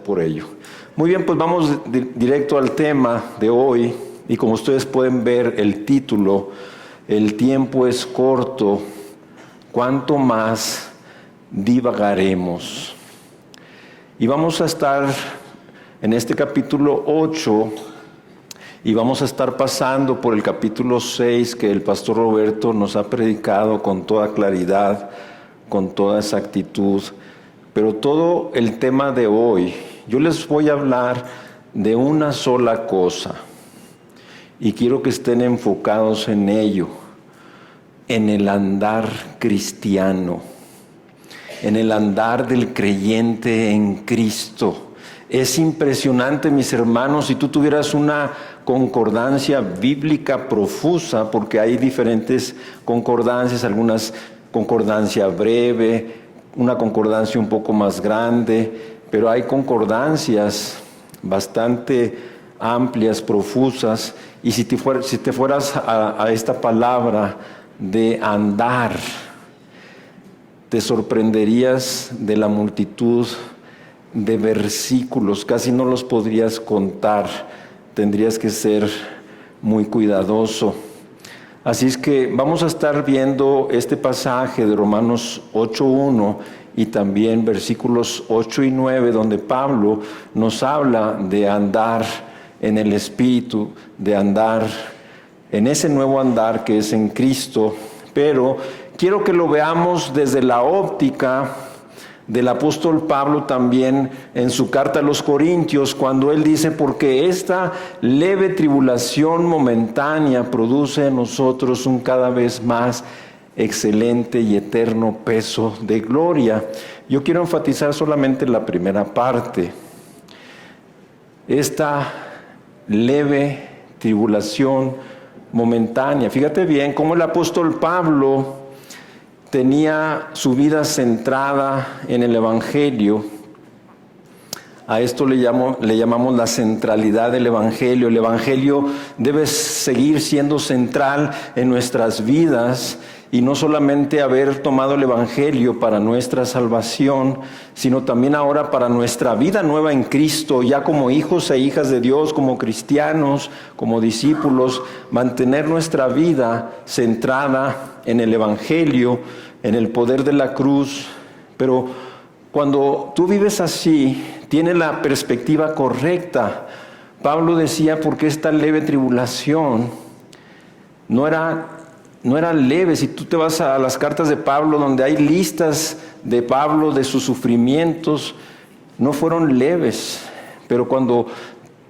por ello. Muy bien, pues vamos directo al tema de hoy. Y como ustedes pueden ver el título, el tiempo es corto, ¿cuánto más divagaremos? Y vamos a estar en este capítulo 8 y vamos a estar pasando por el capítulo 6 que el pastor Roberto nos ha predicado con toda claridad, con toda exactitud. Pero todo el tema de hoy, yo les voy a hablar de una sola cosa. Y quiero que estén enfocados en ello, en el andar cristiano, en el andar del creyente en Cristo. Es impresionante, mis hermanos, si tú tuvieras una concordancia bíblica profusa, porque hay diferentes concordancias, algunas concordancia breve, una concordancia un poco más grande, pero hay concordancias bastante amplias, profusas. Y si te fueras a esta palabra de andar, te sorprenderías de la multitud de versículos, casi no los podrías contar, tendrías que ser muy cuidadoso. Así es que vamos a estar viendo este pasaje de Romanos 8:1 y también versículos 8 y 9, donde Pablo nos habla de andar en el Espíritu, de andar en ese nuevo andar que es en Cristo. Pero quiero que lo veamos desde la óptica del apóstol Pablo también en su carta a los Corintios, cuando él dice: porque esta leve tribulación momentánea produce en nosotros un cada vez más excelente y eterno peso de gloria. Yo quiero enfatizar solamente la primera parte. Esta leve tribulación momentánea. Fíjate bien cómo el apóstol Pablo tenía su vida centrada en el Evangelio. A esto le llamamos la centralidad del Evangelio. El Evangelio debe seguir siendo central en nuestras vidas, y no solamente haber tomado el Evangelio para nuestra salvación, sino también ahora para nuestra vida nueva en Cristo, ya como hijos e hijas de Dios, como cristianos, como discípulos, mantener nuestra vida centrada en el Evangelio, en el poder de la cruz. Pero cuando tú vives así, tienes la perspectiva correcta. Pablo decía: porque esta leve tribulación no era leve. Si tú te vas a las cartas de Pablo, donde hay listas de Pablo de sus sufrimientos, no fueron leves. Pero cuando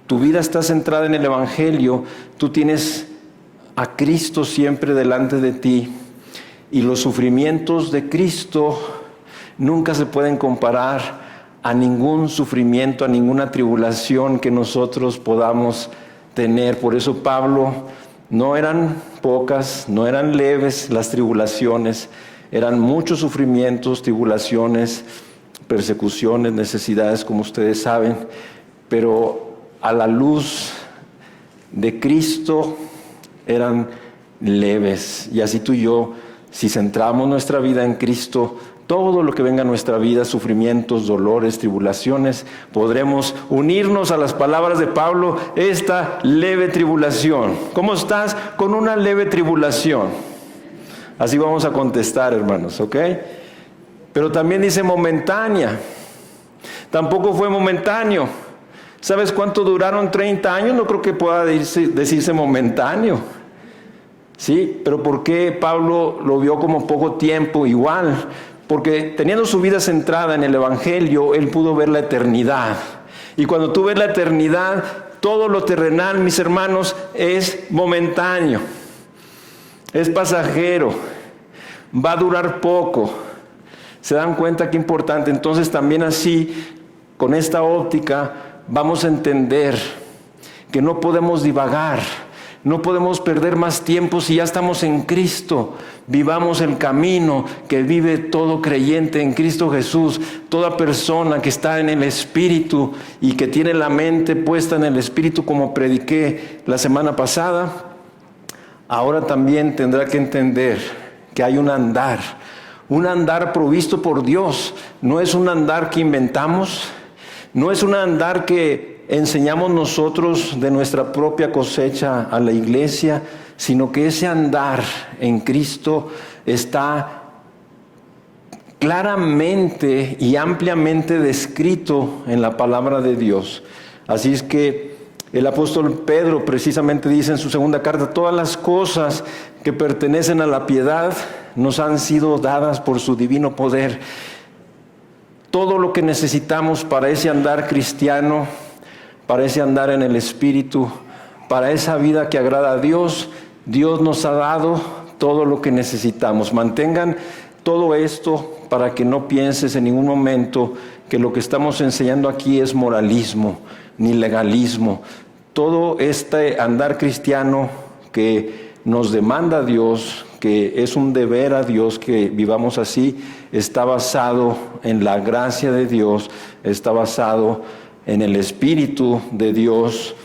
tu vida está centrada en el Evangelio, tú tienes a Cristo siempre delante de ti, y los sufrimientos de Cristo nunca se pueden comparar a ningún sufrimiento, a ninguna tribulación que nosotros podamos tener. Por eso Pablo, no eran pocas, no eran leves las tribulaciones, eran muchos sufrimientos, tribulaciones, persecuciones, necesidades, como ustedes saben, pero a la luz de Cristo eran leves. Y así tú y yo, si centramos nuestra vida en Cristo, todo lo que venga a nuestra vida, sufrimientos, dolores, tribulaciones, podremos unirnos a las palabras de Pablo: esta leve tribulación. ¿Cómo estás con una leve tribulación? Así vamos a contestar, hermanos, ¿ok? Pero también dice momentánea. Tampoco fue momentáneo. ¿Sabes cuánto duraron 30 años? No creo que pueda decirse momentáneo. Sí, pero ¿por qué Pablo lo vio como poco tiempo? Igual, porque teniendo su vida centrada en el Evangelio, él pudo ver la eternidad. Y cuando tú ves la eternidad, todo lo terrenal, mis hermanos, es momentáneo, es pasajero, va a durar poco. ¿Se dan cuenta qué importante? Entonces también así, con esta óptica, vamos a entender que no podemos divagar. No podemos perder más tiempo si ya estamos en Cristo. Vivamos el camino que vive todo creyente en Cristo Jesús. Toda persona que está en el Espíritu y que tiene la mente puesta en el Espíritu, como prediqué la semana pasada, ahora también tendrá que entender que hay un andar provisto por Dios. No es un andar que inventamos, No es un andar que enseñamos nosotros de nuestra propia cosecha a la iglesia, sino que ese andar en Cristo está claramente y ampliamente descrito en la palabra de Dios. Así es que el apóstol Pedro precisamente dice en su segunda carta: todas las cosas que pertenecen a la piedad nos han sido dadas por su divino poder. Todo lo que necesitamos para ese andar cristiano, para ese andar en el Espíritu, para esa vida que agrada a Dios, Dios nos ha dado todo lo que necesitamos. Mantengan todo esto para que no pienses en ningún momento que lo que estamos enseñando aquí es moralismo ni legalismo. Todo este andar cristiano que nos demanda Dios, que es un deber a Dios que vivamos así, está basado en la gracia de Dios, está basado en el Espíritu de Dios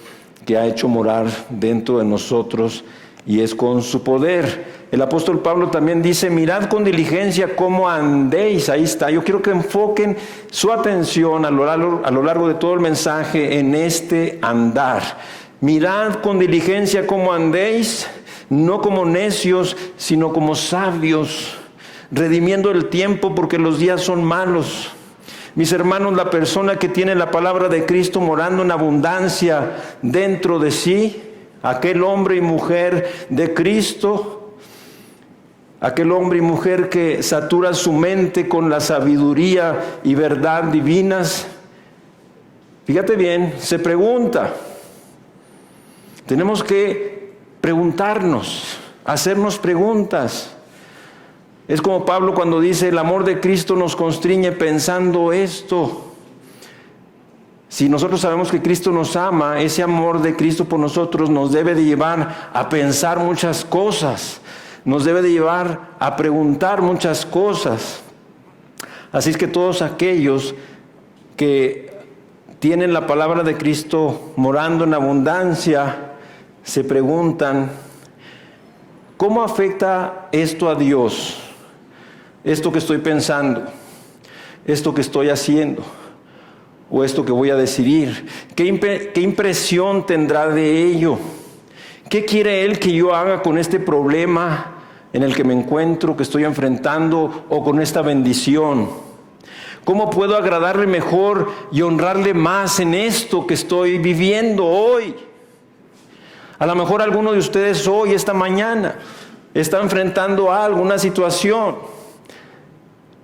que ha hecho morar dentro de nosotros, y es con su poder. El apóstol Pablo también dice: mirad con diligencia cómo andéis. Ahí está. Yo quiero que enfoquen su atención a lo largo de todo el mensaje en este andar. Mirad con diligencia cómo andéis, no como necios, sino como sabios, redimiendo el tiempo porque los días son malos. Mis hermanos, la persona que tiene la palabra de Cristo morando en abundancia dentro de sí, aquel hombre y mujer de Cristo, aquel hombre y mujer que satura su mente con la sabiduría y verdad divinas, fíjate bien, se pregunta. Tenemos que preguntarnos, hacernos preguntas. Es como Pablo cuando dice: el amor de Cristo nos constriñe pensando esto. Si nosotros sabemos que Cristo nos ama, ese amor de Cristo por nosotros nos debe de llevar a pensar muchas cosas, nos debe de llevar a preguntar muchas cosas. Así es que todos aquellos que tienen la palabra de Cristo morando en abundancia, se preguntan: ¿cómo afecta esto a Dios? Esto que estoy pensando, esto que estoy haciendo, o esto que voy a decidir. ¿Qué impresión tendrá de ello? ¿Qué quiere Él que yo haga con este problema en el que me encuentro, que estoy enfrentando, o con esta bendición? ¿Cómo puedo agradarle mejor y honrarle más en esto que estoy viviendo hoy? A lo mejor alguno de ustedes hoy, esta mañana, está enfrentando algo, una situación,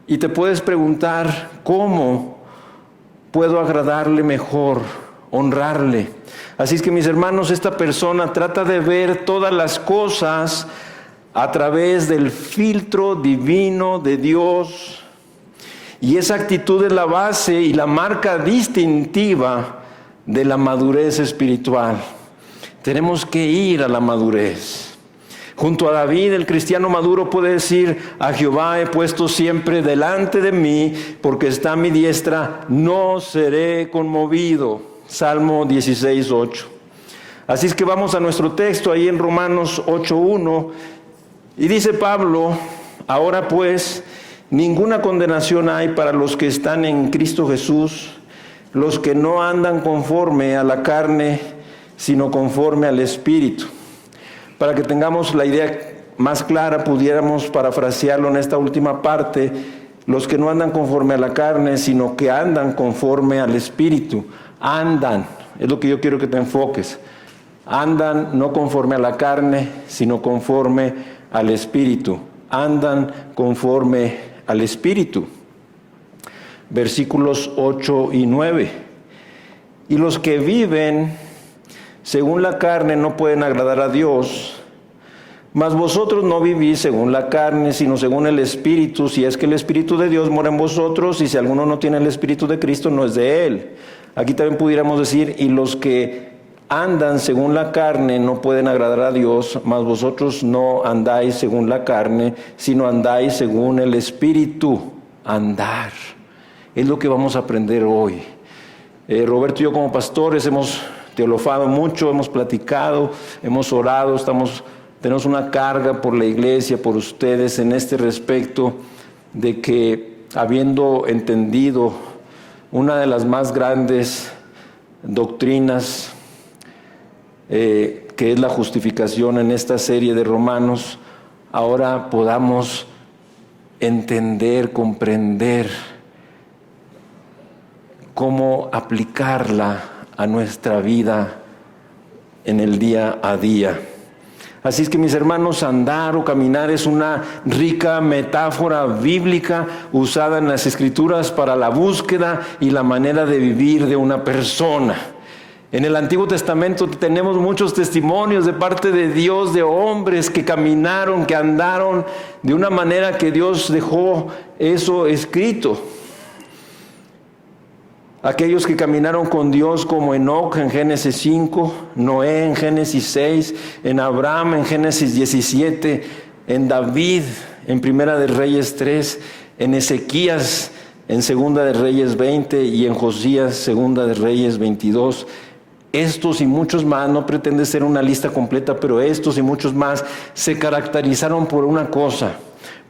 y te puedes preguntar: ¿cómo puedo agradarle mejor, honrarle? Así es que, mis hermanos, esta persona trata de ver todas las cosas a través del filtro divino de Dios, y esa actitud es la base y la marca distintiva de la madurez espiritual. Tenemos que ir a la madurez. Junto a David, el cristiano maduro puede decir: a Jehová he puesto siempre delante de mí, porque está a mi diestra, no seré conmovido. Salmo 16:8. Así es que vamos a nuestro texto ahí en Romanos 8:1, y dice Pablo: ahora pues, ninguna condenación hay para los que están en Cristo Jesús, los que no andan conforme a la carne, sino conforme al Espíritu. Para que tengamos la idea más clara, pudiéramos parafrasearlo en esta última parte: los que no andan conforme a la carne, sino que andan conforme al Espíritu. Andan, es lo que yo quiero que te enfoques. Andan no conforme a la carne, sino conforme al Espíritu. Andan conforme al Espíritu. Versículos 8 y 9. Y los que viven según la carne no pueden agradar a Dios, mas vosotros no vivís según la carne, sino según el Espíritu, si es que el Espíritu de Dios mora en vosotros, y si alguno no tiene el Espíritu de Cristo, no es de Él. Aquí también pudiéramos decir: y los que andan según la carne no pueden agradar a Dios, mas vosotros no andáis según la carne, sino andáis según el Espíritu. Andar es lo que vamos a aprender hoy. Roberto y yo, como pastores, hemos teolofado mucho, hemos platicado, hemos orado, tenemos una carga por la iglesia, por ustedes en este respecto, de que habiendo entendido una de las más grandes doctrinas, que es la justificación en esta serie de Romanos, ahora podamos entender, comprender cómo aplicarla a nuestra vida en el día a día. Así es que, mis hermanos, andar o caminar es una rica metáfora bíblica usada en las Escrituras para la búsqueda y la manera de vivir de una persona. En el Antiguo Testamento tenemos muchos testimonios de parte de Dios de hombres que caminaron, que andaron de una manera que Dios dejó eso escrito. Aquellos que caminaron con Dios, como Enoc en Génesis 5, Noé en Génesis 6, en Abraham en Génesis 17, en David en Primera de Reyes 3, en Ezequías en Segunda de Reyes 20 y en Josías Segunda de Reyes 22. Estos y muchos más, no pretende ser una lista completa, pero estos y muchos más se caracterizaron por una cosa: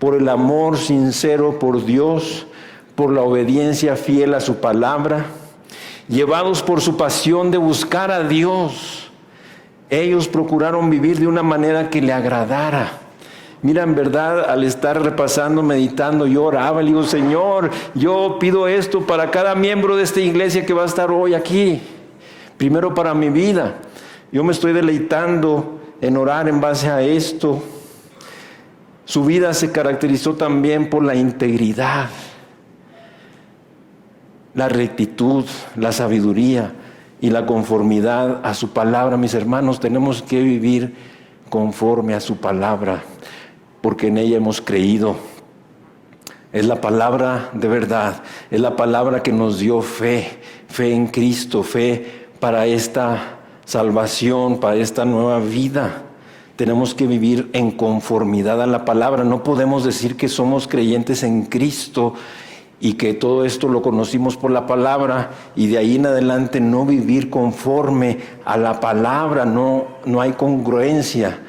por el amor sincero por Dios, por la obediencia fiel a su palabra, llevados por su pasión de buscar a Dios. Ellos procuraron vivir de una manera que le agradara. Mira, en verdad, al estar repasando, meditando, yo oraba, le digo: Señor, yo pido esto para cada miembro de esta iglesia que va a estar hoy aquí. Primero para mi vida. Yo me estoy deleitando en orar en base a esto. Su vida se caracterizó también por la integridad, la rectitud, la sabiduría y la conformidad a su palabra. Mis hermanos, tenemos que vivir conforme a su palabra, porque en ella hemos creído. Es la palabra de verdad, es la palabra que nos dio fe en Cristo, fe para esta salvación, para esta nueva vida. Tenemos que vivir en conformidad a la palabra. No podemos decir que somos creyentes en Cristo y que todo esto lo conocimos por la palabra y de ahí en adelante no vivir conforme a la palabra. No hay congruencia,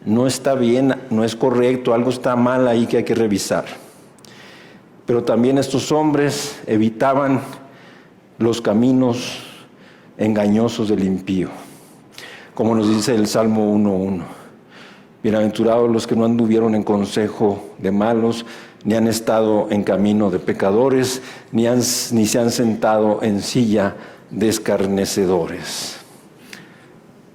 no está bien, no es correcto, algo está mal ahí que hay que revisar. Pero también estos hombres evitaban los caminos engañosos del impío, como nos dice el Salmo 1:1. Bienaventurados los que no anduvieron en consejo de malos, ni han estado en camino de pecadores, ni se han sentado en silla de escarnecedores.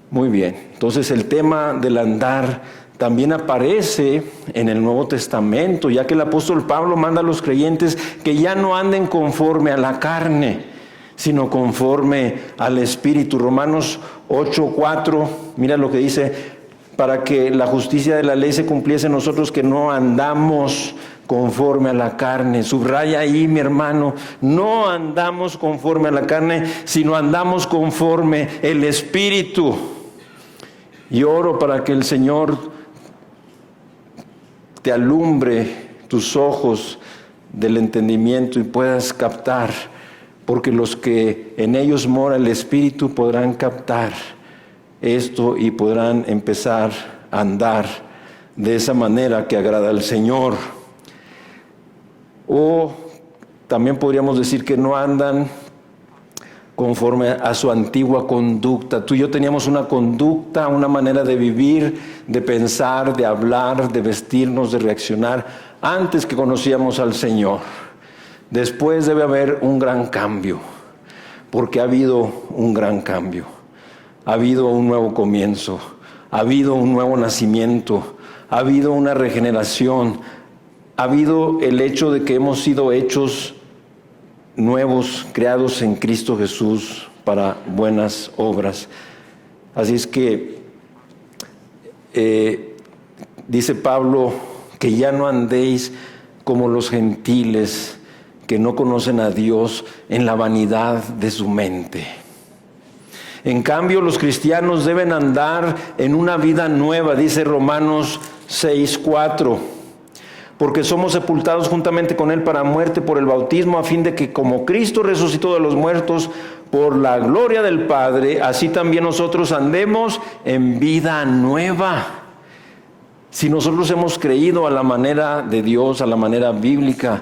Muy bien, entonces el tema del andar también aparece en el Nuevo Testamento, ya que el apóstol Pablo manda a los creyentes que ya no anden conforme a la carne, sino conforme al Espíritu. Romanos 8:4, mira lo que dice: para que la justicia de la ley se cumpliese en nosotros, que no andamos conforme a la carne. Subraya ahí, mi hermano, no andamos conforme a la carne, sino andamos conforme el Espíritu. Y oro para que el Señor te alumbre tus ojos del entendimiento y puedas captar, porque los que en ellos mora el Espíritu podrán captar esto y podrán empezar a andar de esa manera que agrada al Señor. O también podríamos decir que no andan conforme a su antigua conducta. Tú y yo teníamos una conducta, una manera de vivir, de pensar, de hablar, de vestirnos, de reaccionar, antes que conocíamos al Señor. Después debe haber un gran cambio, porque ha habido un gran cambio. Ha habido un nuevo comienzo, ha habido un nuevo nacimiento, ha habido una regeneración, ha habido el hecho de que hemos sido hechos nuevos, creados en Cristo Jesús para buenas obras. Así es que dice Pablo que ya no andéis como los gentiles que no conocen a Dios en la vanidad de su mente. En cambio, los cristianos deben andar en una vida nueva, dice Romanos 6:4, porque somos sepultados juntamente con Él para muerte por el bautismo, a fin de que como Cristo resucitó de los muertos por la gloria del Padre, así también nosotros andemos en vida nueva. Si nosotros hemos creído a la manera de Dios, a la manera bíblica,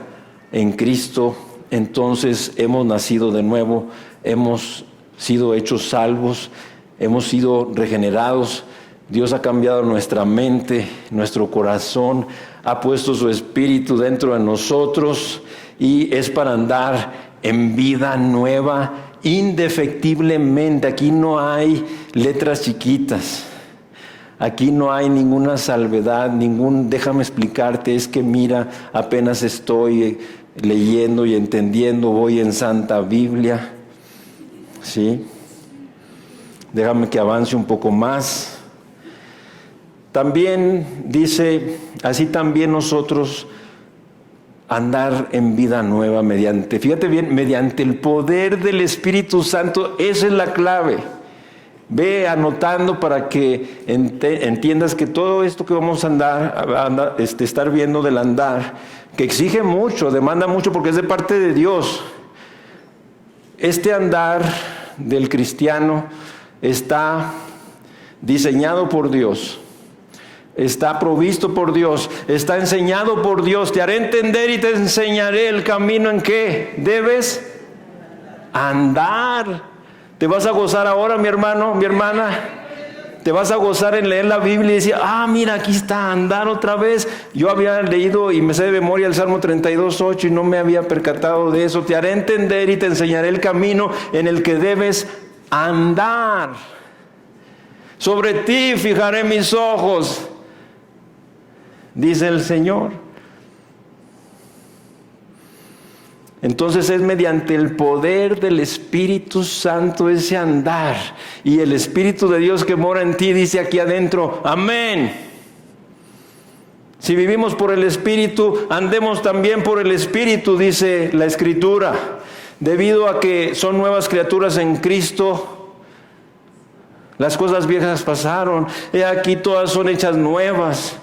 en Cristo, entonces hemos nacido de nuevo, hemos sido hechos salvos, hemos sido regenerados. Dios ha cambiado nuestra mente, nuestro corazón, ha puesto su espíritu dentro de nosotros y es para andar en vida nueva, indefectiblemente. Aquí no hay letras chiquitas. Aquí no hay ninguna salvedad, déjame explicarte, es que mira, apenas estoy leyendo y entendiendo, voy en Santa Biblia, ¿sí? Déjame que avance un poco más. También dice, así también nosotros andar en vida nueva fíjate bien, mediante el poder del Espíritu Santo, esa es la clave. Ve anotando para que entiendas que todo esto que vamos a estar viendo del andar, que exige mucho, demanda mucho porque es de parte de Dios. Este andar del cristiano está diseñado por Dios, está provisto por Dios, está enseñado por Dios. Te haré entender y te enseñaré el camino en que debes andar. ¿Te vas a gozar ahora, mi hermano, mi hermana? ¿Te vas a gozar en leer la Biblia y decir, mira, aquí está, andar otra vez? Yo había leído y me sé de memoria el Salmo 32:8 y no me había percatado de eso. Te haré entender y te enseñaré el camino en el que debes andar. Sobre ti fijaré mis ojos, dice el Señor. Entonces es mediante el poder del Espíritu Santo ese andar. Y el Espíritu de Dios que mora en ti dice aquí adentro, amén. Si vivimos por el Espíritu, andemos también por el Espíritu, dice la Escritura. Debido a que son nuevas criaturas en Cristo, las cosas viejas pasaron, he aquí todas son hechas nuevas.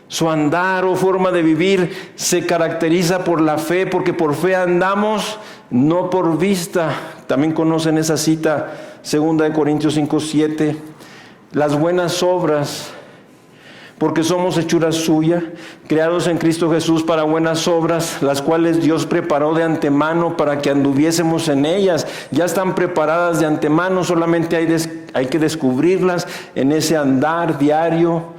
Su andar o forma de vivir se caracteriza por la fe, porque por fe andamos, no por vista. También conocen esa cita, 2 Corintios 5:7. Las buenas obras, porque somos hechura suya, creados en Cristo Jesús para buenas obras, las cuales Dios preparó de antemano para que anduviésemos en ellas. Ya están preparadas de antemano, solamente hay que descubrirlas en ese andar diario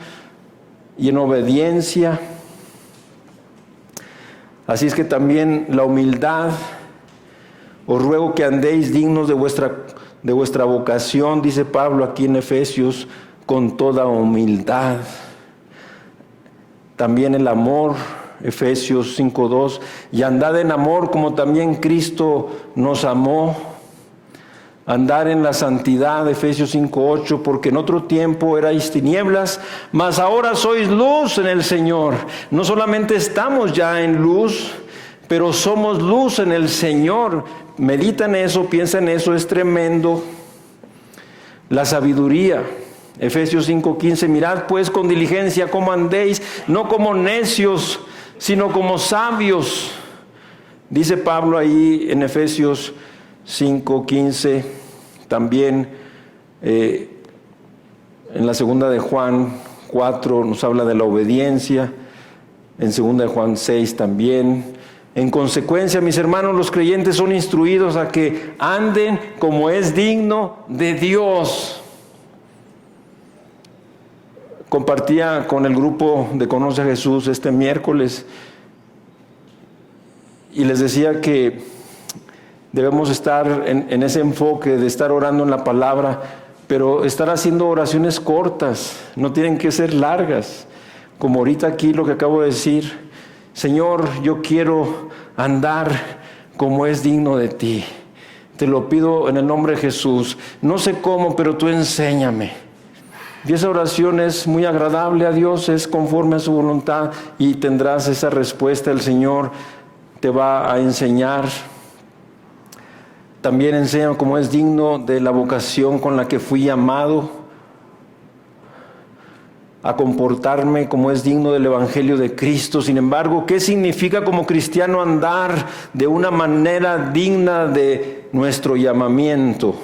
y en obediencia. Así es que también la humildad, os ruego que andéis dignos de vuestra vocación, dice Pablo aquí en Efesios, con toda humildad. También el amor, Efesios 5:2, y andad en amor como también Cristo nos amó. Andar en la santidad, Efesios 5:8, porque en otro tiempo erais tinieblas, mas ahora sois luz en el Señor. No solamente estamos ya en luz, pero somos luz en el Señor. Medita en eso, piensa en eso, es tremendo. La sabiduría, Efesios 5:15, mirad pues con diligencia cómo andéis, no como necios, sino como sabios. Dice Pablo ahí en Efesios 5:15, también en la segunda de Juan 4 nos habla de la obediencia, en segunda de Juan 6 también. En consecuencia, mis hermanos, los creyentes son instruidos a que anden como es digno de Dios. Compartía con el grupo de Conoce a Jesús este miércoles y les decía que debemos estar en ese enfoque de estar orando en la palabra, pero estar haciendo oraciones cortas, no tienen que ser largas. Como ahorita aquí lo que acabo de decir, Señor, yo quiero andar como es digno de ti. Te lo pido en el nombre de Jesús. No sé cómo, pero tú enséñame. Y esa oración es muy agradable a Dios, es conforme a su voluntad y tendrás esa respuesta. El Señor te va a enseñar. También enseña cómo es digno de la vocación con la que fui llamado, a comportarme como es digno del Evangelio de Cristo. Sin embargo, ¿qué significa como cristiano andar de una manera digna de nuestro llamamiento?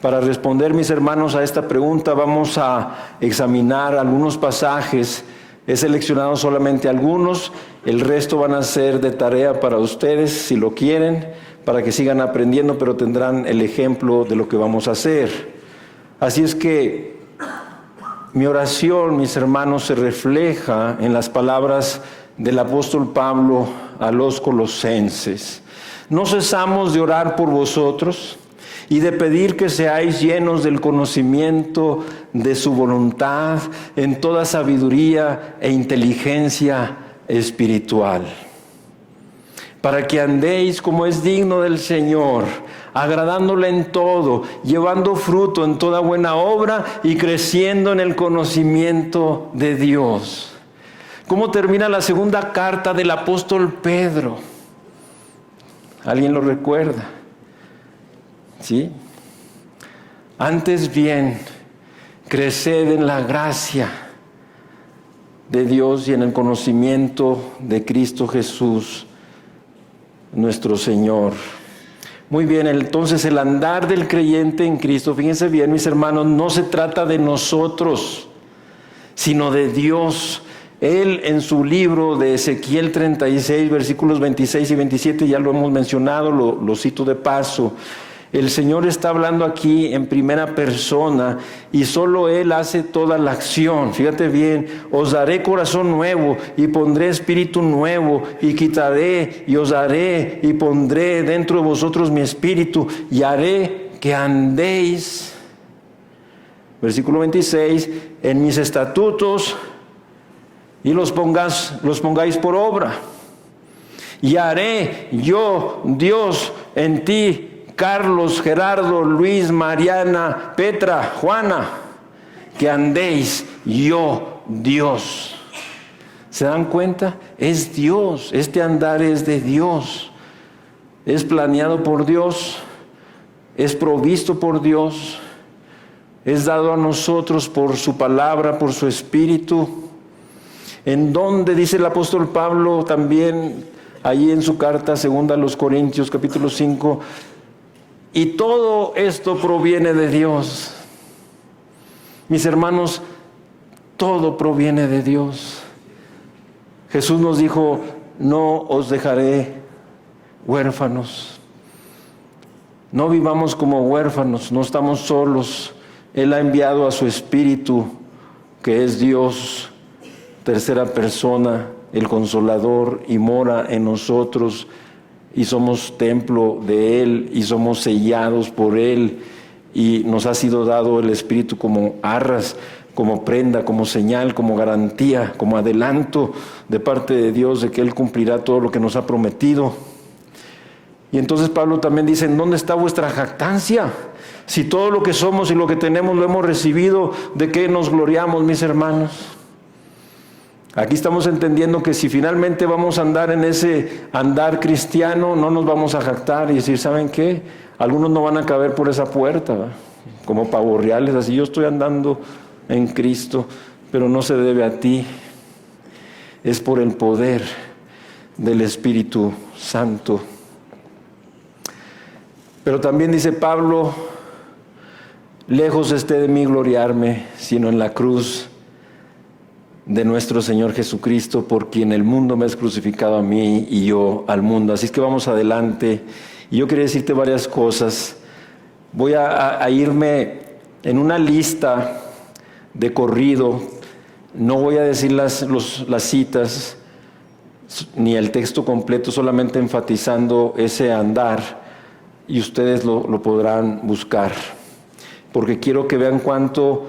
Para responder, mis hermanos, a esta pregunta vamos a examinar algunos pasajes He seleccionado solamente algunos, el resto van a ser de tarea para ustedes, si lo quieren, para que sigan aprendiendo, pero tendrán el ejemplo de lo que vamos a hacer. Así es que mi oración, mis hermanos, se refleja en las palabras del apóstol Pablo a los colosenses. No cesamos de orar por vosotros y de pedir que seáis llenos del conocimiento de su voluntad en toda sabiduría e inteligencia espiritual, para que andéis como es digno del Señor, agradándole en todo, llevando fruto en toda buena obra y creciendo en el conocimiento de Dios. ¿Cómo termina la segunda carta del apóstol Pedro? ¿Alguien lo recuerda? ¿Sí? Antes bien, creced en la gracia de Dios y en el conocimiento de Cristo Jesús, nuestro Señor. Muy bien, entonces el andar del creyente en Cristo, fíjense bien, mis hermanos, no se trata de nosotros, sino de Dios. Él en su libro de Ezequiel 36, versículos 26 y 27, ya lo hemos mencionado, lo cito de paso. El Señor está hablando aquí en primera persona y solo Él hace toda la acción. Fíjate bien, os daré corazón nuevo y pondré espíritu nuevo y quitaré y os daré y pondré dentro de vosotros mi espíritu y haré que andéis, versículo 26, en mis estatutos y los pongáis por obra. Y haré yo, Dios, en ti, Carlos, Gerardo, Luis, Mariana, Petra, Juana, que andéis yo, Dios. ¿Se dan cuenta? Es Dios, este andar es de Dios. Es planeado por Dios, es provisto por Dios, es dado a nosotros por su palabra, por su espíritu. En donde dice el apóstol Pablo también, allí en su carta segunda a los Corintios, capítulo 5, y todo esto proviene de Dios. Mis hermanos, todo proviene de Dios. Jesús nos dijo, no os dejaré huérfanos. No vivamos como huérfanos, no estamos solos. Él ha enviado a su Espíritu, que es Dios, tercera persona, el Consolador, y mora en nosotros, y somos templo de Él, y somos sellados por Él, y nos ha sido dado el Espíritu como arras, como prenda, como señal, como garantía, como adelanto de parte de Dios de que Él cumplirá todo lo que nos ha prometido. Y entonces Pablo también dice, ¿en dónde está vuestra jactancia? Si todo lo que somos y lo que tenemos lo hemos recibido, ¿de qué nos gloriamos, mis hermanos? Aquí estamos entendiendo que si finalmente vamos a andar en ese andar cristiano, no nos vamos a jactar y decir, ¿saben qué? Algunos no van a caber por esa puerta, ¿verdad? Como pavos reales, así yo estoy andando en Cristo, pero no se debe a ti, es por el poder del Espíritu Santo. Pero también dice Pablo, lejos esté de mí gloriarme, sino en la cruz de nuestro Señor Jesucristo, por quien el mundo me es crucificado a mí y yo al mundo. Así es que vamos adelante. Y yo quería decirte varias cosas. Voy a irme en una lista de corrido. No voy a decir las citas ni el texto completo, solamente enfatizando ese andar, y ustedes lo podrán buscar, porque quiero que vean cuánto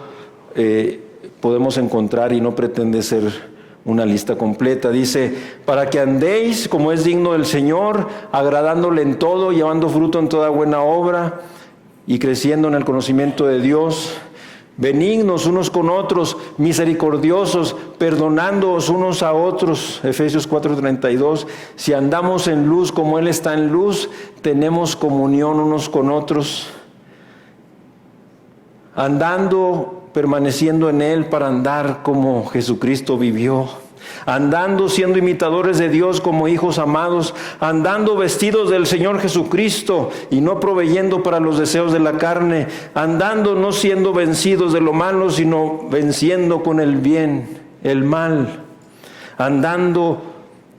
podemos encontrar y no pretende ser una lista completa. Dice, para que andéis como es digno del Señor, agradándole en todo, llevando fruto en toda buena obra y creciendo en el conocimiento de Dios, benignos unos con otros, misericordiosos, perdonándoos unos a otros. Efesios 4:32. Si andamos en luz como Él está en luz, tenemos comunión unos con otros. Permaneciendo en Él para andar como Jesucristo vivió, andando siendo imitadores de Dios como hijos amados, andando vestidos del Señor Jesucristo y no proveyendo para los deseos de la carne, andando no siendo vencidos de lo malo, sino venciendo con el bien el mal. andando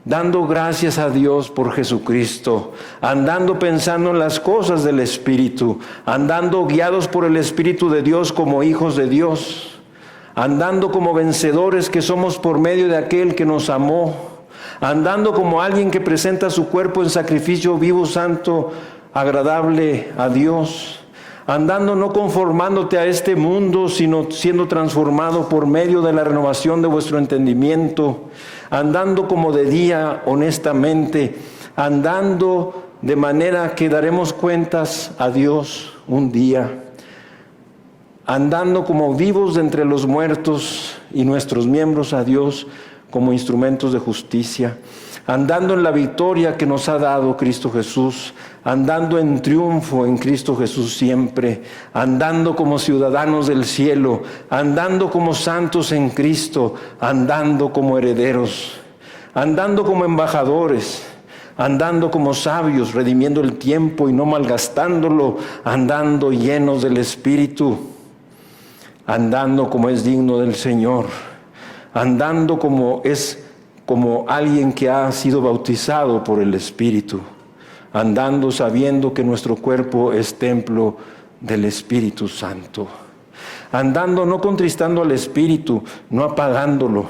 dando gracias a Dios por Jesucristo, andando pensando en las cosas del Espíritu, andando guiados por el Espíritu de Dios como hijos de Dios, andando como vencedores que somos por medio de aquel que nos amó, andando como alguien que presenta su cuerpo en sacrificio vivo, santo, agradable a Dios, andando no conformándote a este mundo, sino siendo transformado por medio de la renovación de vuestro entendimiento, andando como de día honestamente, andando de manera que daremos cuentas a Dios un día, andando como vivos de entre los muertos y nuestros miembros a Dios como instrumentos de justicia, andando en la victoria que nos ha dado Cristo Jesús, andando en triunfo en Cristo Jesús siempre, andando como ciudadanos del cielo, andando como santos en Cristo, andando como herederos, andando como embajadores, andando como sabios, redimiendo el tiempo y no malgastándolo, andando llenos del Espíritu, andando como es digno del Señor, andando como alguien que ha sido bautizado por el Espíritu, andando sabiendo que nuestro cuerpo es templo del Espíritu Santo, andando no contristando al Espíritu, no apagándolo,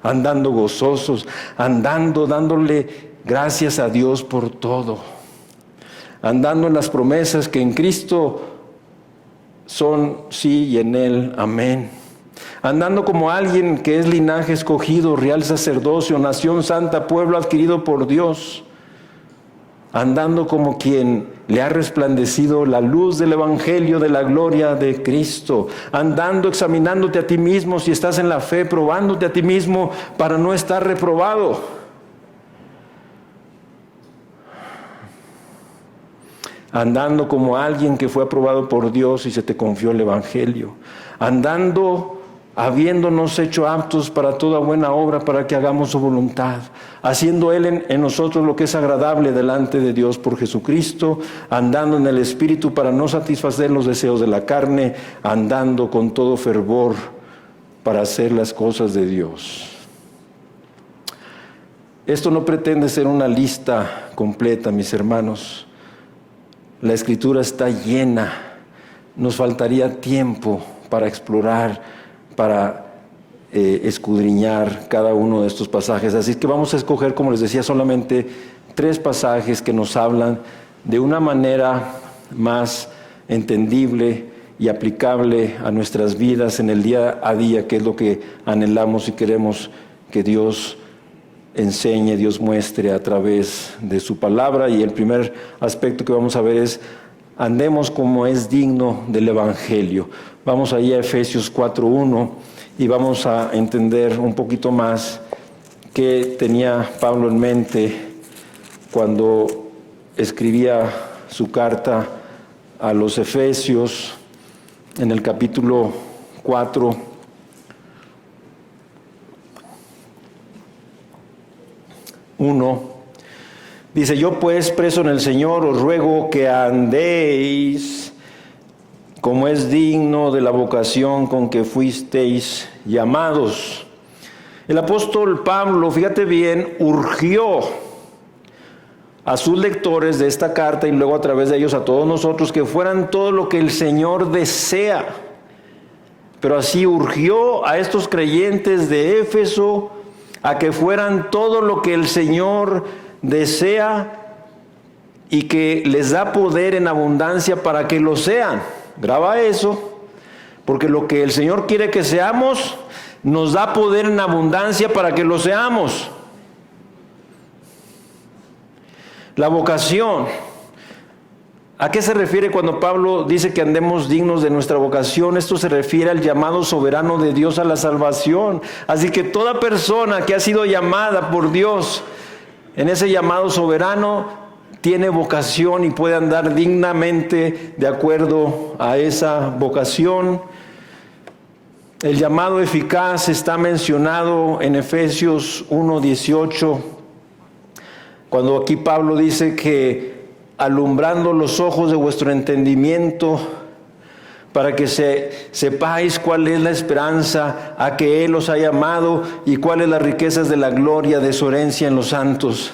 andando gozosos, andando dándole gracias a Dios por todo, andando en las promesas que en Cristo son sí y en Él amén. Andando como alguien que es linaje escogido, real sacerdocio, nación santa, pueblo adquirido por Dios. Andando como quien le ha resplandecido la luz del Evangelio de la gloria de Cristo. Andando examinándote a ti mismo si estás en la fe, probándote a ti mismo para no estar reprobado. Andando como alguien que fue aprobado por Dios y se te confió el Evangelio. Andando habiéndonos hecho aptos para toda buena obra, para que hagamos su voluntad, haciendo Él en nosotros lo que es agradable delante de Dios por Jesucristo, andando en el Espíritu para no satisfacer los deseos de la carne, andando con todo fervor para hacer las cosas de Dios. Esto no pretende ser una lista completa, mis hermanos. La Escritura está llena. Nos faltaría tiempo para explorar, para escudriñar cada uno de estos pasajes. Así que vamos a escoger, como les decía, solamente 3 pasajes que nos hablan de una manera más entendible y aplicable a nuestras vidas en el día a día, que es lo que anhelamos y queremos que Dios enseñe, Dios muestre a través de su palabra. Y el primer aspecto que vamos a ver es: andemos como es digno del Evangelio. Vamos ahí a Efesios 4:1 y vamos a entender un poquito más qué tenía Pablo en mente cuando escribía su carta a los Efesios en el capítulo 4. Dice: yo pues, preso en el Señor, os ruego que andéis como es digno de la vocación con que fuisteis llamados. El apóstol Pablo, fíjate bien, urgió a sus lectores de esta carta y luego a través de ellos a todos nosotros que fueran todo lo que el Señor desea. Pero así urgió a estos creyentes de Éfeso a que fueran todo lo que el Señor desea y que les da poder en abundancia para que lo sean. Graba eso, porque lo que el Señor quiere que seamos, nos da poder en abundancia para que lo seamos. La vocación. ¿A qué se refiere cuando Pablo dice que andemos dignos de nuestra vocación? Esto se refiere al llamado soberano de Dios a la salvación. Así que toda persona que ha sido llamada por Dios en ese llamado soberano tiene vocación y puede andar dignamente de acuerdo a esa vocación. El llamado eficaz está mencionado en Efesios 1:18, cuando aquí Pablo dice que alumbrando los ojos de vuestro entendimiento, para que sepáis cuál es la esperanza a que Él os ha llamado y cuáles las riquezas de la gloria de su herencia en los santos.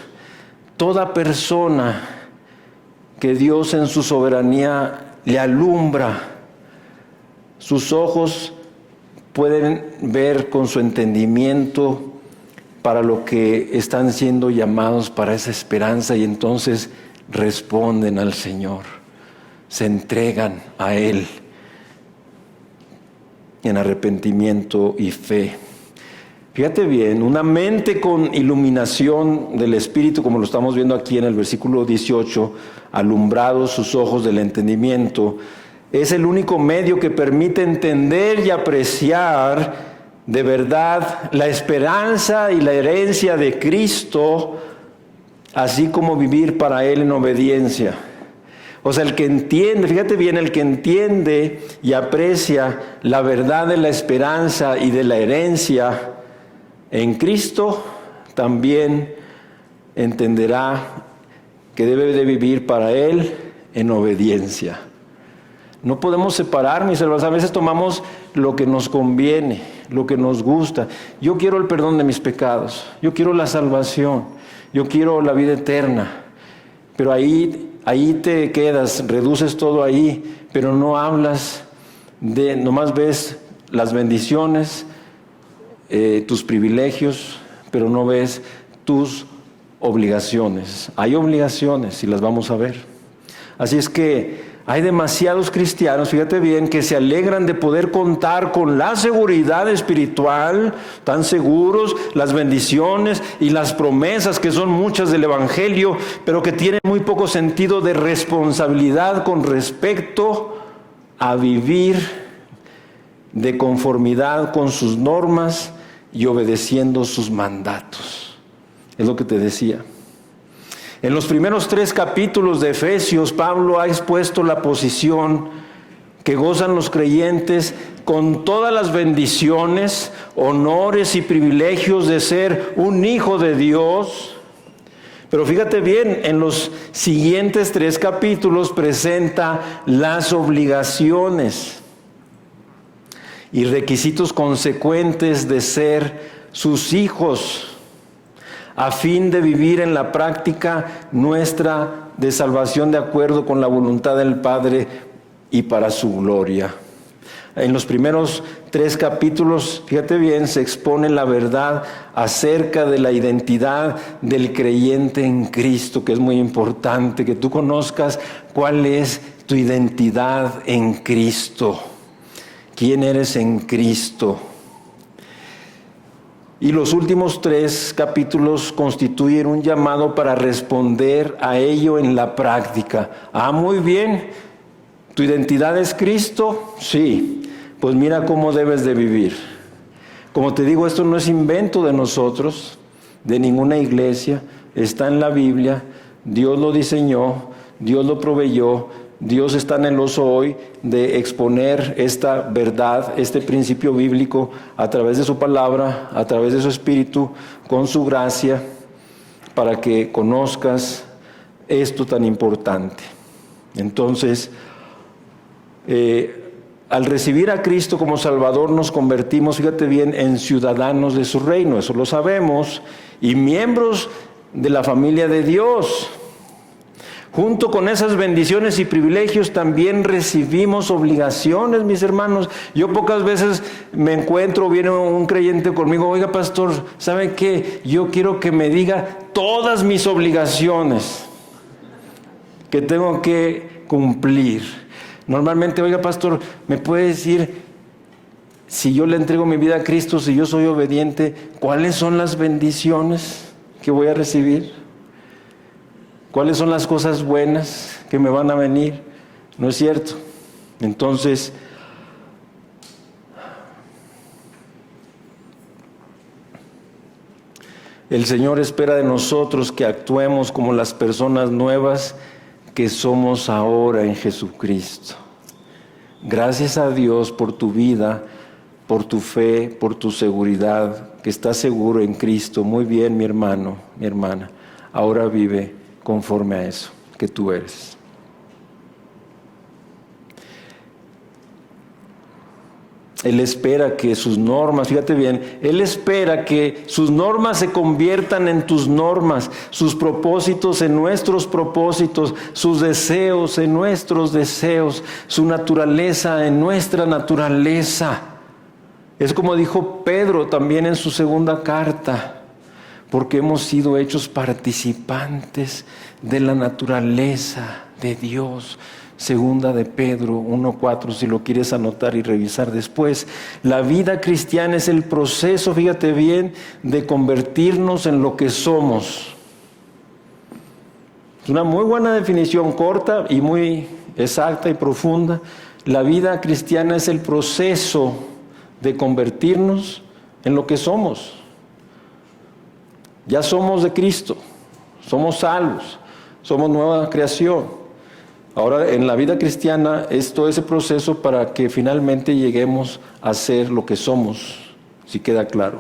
Toda persona que Dios en su soberanía le alumbra, sus ojos pueden ver con su entendimiento para lo que están siendo llamados para esa esperanza, y entonces responden al Señor, se entregan a Él en arrepentimiento y fe. Fíjate bien, una mente con iluminación del Espíritu, como lo estamos viendo aquí en el versículo 18, alumbrados sus ojos del entendimiento, es el único medio que permite entender y apreciar de verdad la esperanza y la herencia de Cristo, así como vivir para Él en obediencia. O sea, el que entiende, fíjate bien, el que entiende y aprecia la verdad de la esperanza y de la herencia en Cristo, también entenderá que debe de vivir para Él en obediencia. No podemos separar, mis hermanos. A veces tomamos lo que nos conviene, lo que nos gusta. Yo quiero el perdón de mis pecados, yo quiero la salvación, yo quiero la vida eterna. Pero ahí te quedas, reduces todo ahí, pero no hablas nomás ves las bendiciones, tus privilegios, pero no ves tus obligaciones. Hay obligaciones y las vamos a ver. Así es que hay demasiados cristianos, fíjate bien, que se alegran de poder contar con la seguridad espiritual, tan seguros, las bendiciones y las promesas que son muchas del Evangelio, pero que tienen muy poco sentido de responsabilidad con respecto a vivir de conformidad con sus normas y obedeciendo sus mandatos. Es lo que te decía. En los primeros 3 capítulos de Efesios, Pablo ha expuesto la posición que gozan los creyentes con todas las bendiciones, honores y privilegios de ser un hijo de Dios. Pero fíjate bien, en los siguientes 3 capítulos presenta las obligaciones y requisitos consecuentes de ser sus hijos, a fin de vivir en la práctica nuestra de salvación de acuerdo con la voluntad del Padre y para su gloria. En los primeros 3 capítulos, fíjate bien, se expone la verdad acerca de la identidad del creyente en Cristo, que es muy importante, que tú conozcas cuál es tu identidad en Cristo, quién eres en Cristo. Y los últimos 3 capítulos constituyen un llamado para responder a ello en la práctica. Muy bien, ¿tu identidad es Cristo? Sí, pues mira cómo debes de vivir. Como te digo, esto no es invento de nosotros, de ninguna iglesia, está en la Biblia, Dios lo diseñó, Dios lo proveyó, Dios está anheloso hoy de exponer esta verdad, este principio bíblico a través de su palabra, a través de su Espíritu, con su gracia, para que conozcas esto tan importante. Entonces, al recibir a Cristo como Salvador nos convertimos, fíjate bien, en ciudadanos de su reino, eso lo sabemos, y miembros de la familia de Dios. Junto con esas bendiciones y privilegios también recibimos obligaciones, mis hermanos. Yo pocas veces me encuentro, viene un creyente conmigo, oiga pastor, ¿sabe qué? Yo quiero que me diga todas mis obligaciones que tengo que cumplir. Normalmente, oiga pastor, ¿me puede decir, si yo le entrego mi vida a Cristo, si yo soy obediente, cuáles son las bendiciones que voy a recibir? ¿Cuáles son las cosas buenas que me van a venir? ¿No es cierto? Entonces, el Señor espera de nosotros que actuemos como las personas nuevas que somos ahora en Jesucristo. Gracias a Dios por tu vida, por tu fe, por tu seguridad, que estás seguro en Cristo. Muy bien, mi hermano, mi hermana. Ahora vive conforme a eso que tú eres. Él espera que sus normas, fíjate bien, Él espera que sus normas se conviertan en tus normas, sus propósitos en nuestros propósitos, sus deseos en nuestros deseos, su naturaleza en nuestra naturaleza. Es como dijo Pedro también en su segunda carta, porque hemos sido hechos participantes de la naturaleza de Dios. Segunda de Pedro 1:4, si lo quieres anotar y revisar después. La vida cristiana es el proceso, fíjate bien, de convertirnos en lo que somos. Es una muy buena definición, corta y muy exacta y profunda. La vida cristiana es el proceso de convertirnos en lo que somos. Ya somos de Cristo, somos salvos, somos nueva creación. Ahora, en la vida cristiana es todo ese proceso para que finalmente lleguemos a ser lo que somos, si queda claro.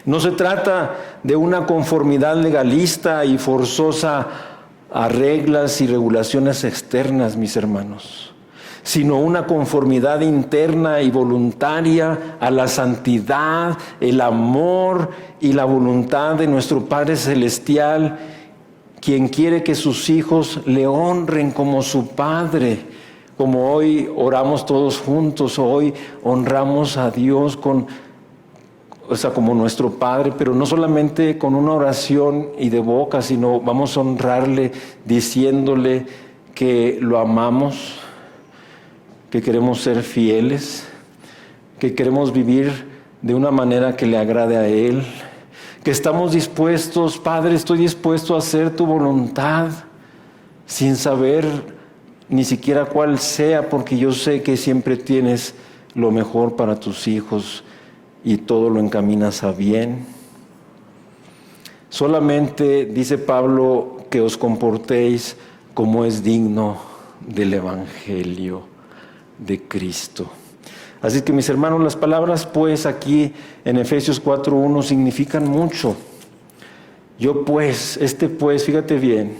No se trata de una conformidad legalista y forzosa a reglas y regulaciones externas, mis hermanos, sino una conformidad interna y voluntaria a la santidad, el amor y la voluntad de nuestro Padre Celestial, quien quiere que sus hijos le honren como su Padre, como hoy oramos todos juntos, hoy honramos a Dios como nuestro Padre, pero no solamente con una oración y de boca, sino vamos a honrarle diciéndole que lo amamos, que queremos ser fieles, que queremos vivir de una manera que le agrade a Él, que estamos dispuestos, Padre, estoy dispuesto a hacer tu voluntad, sin saber ni siquiera cuál sea, porque yo sé que siempre tienes lo mejor para tus hijos y todo lo encaminas a bien. Solamente, dice Pablo, que os comportéis como es digno del Evangelio de Cristo. Así que, mis hermanos, las palabras pues aquí en Efesios 4:1 significan mucho. Fíjate bien,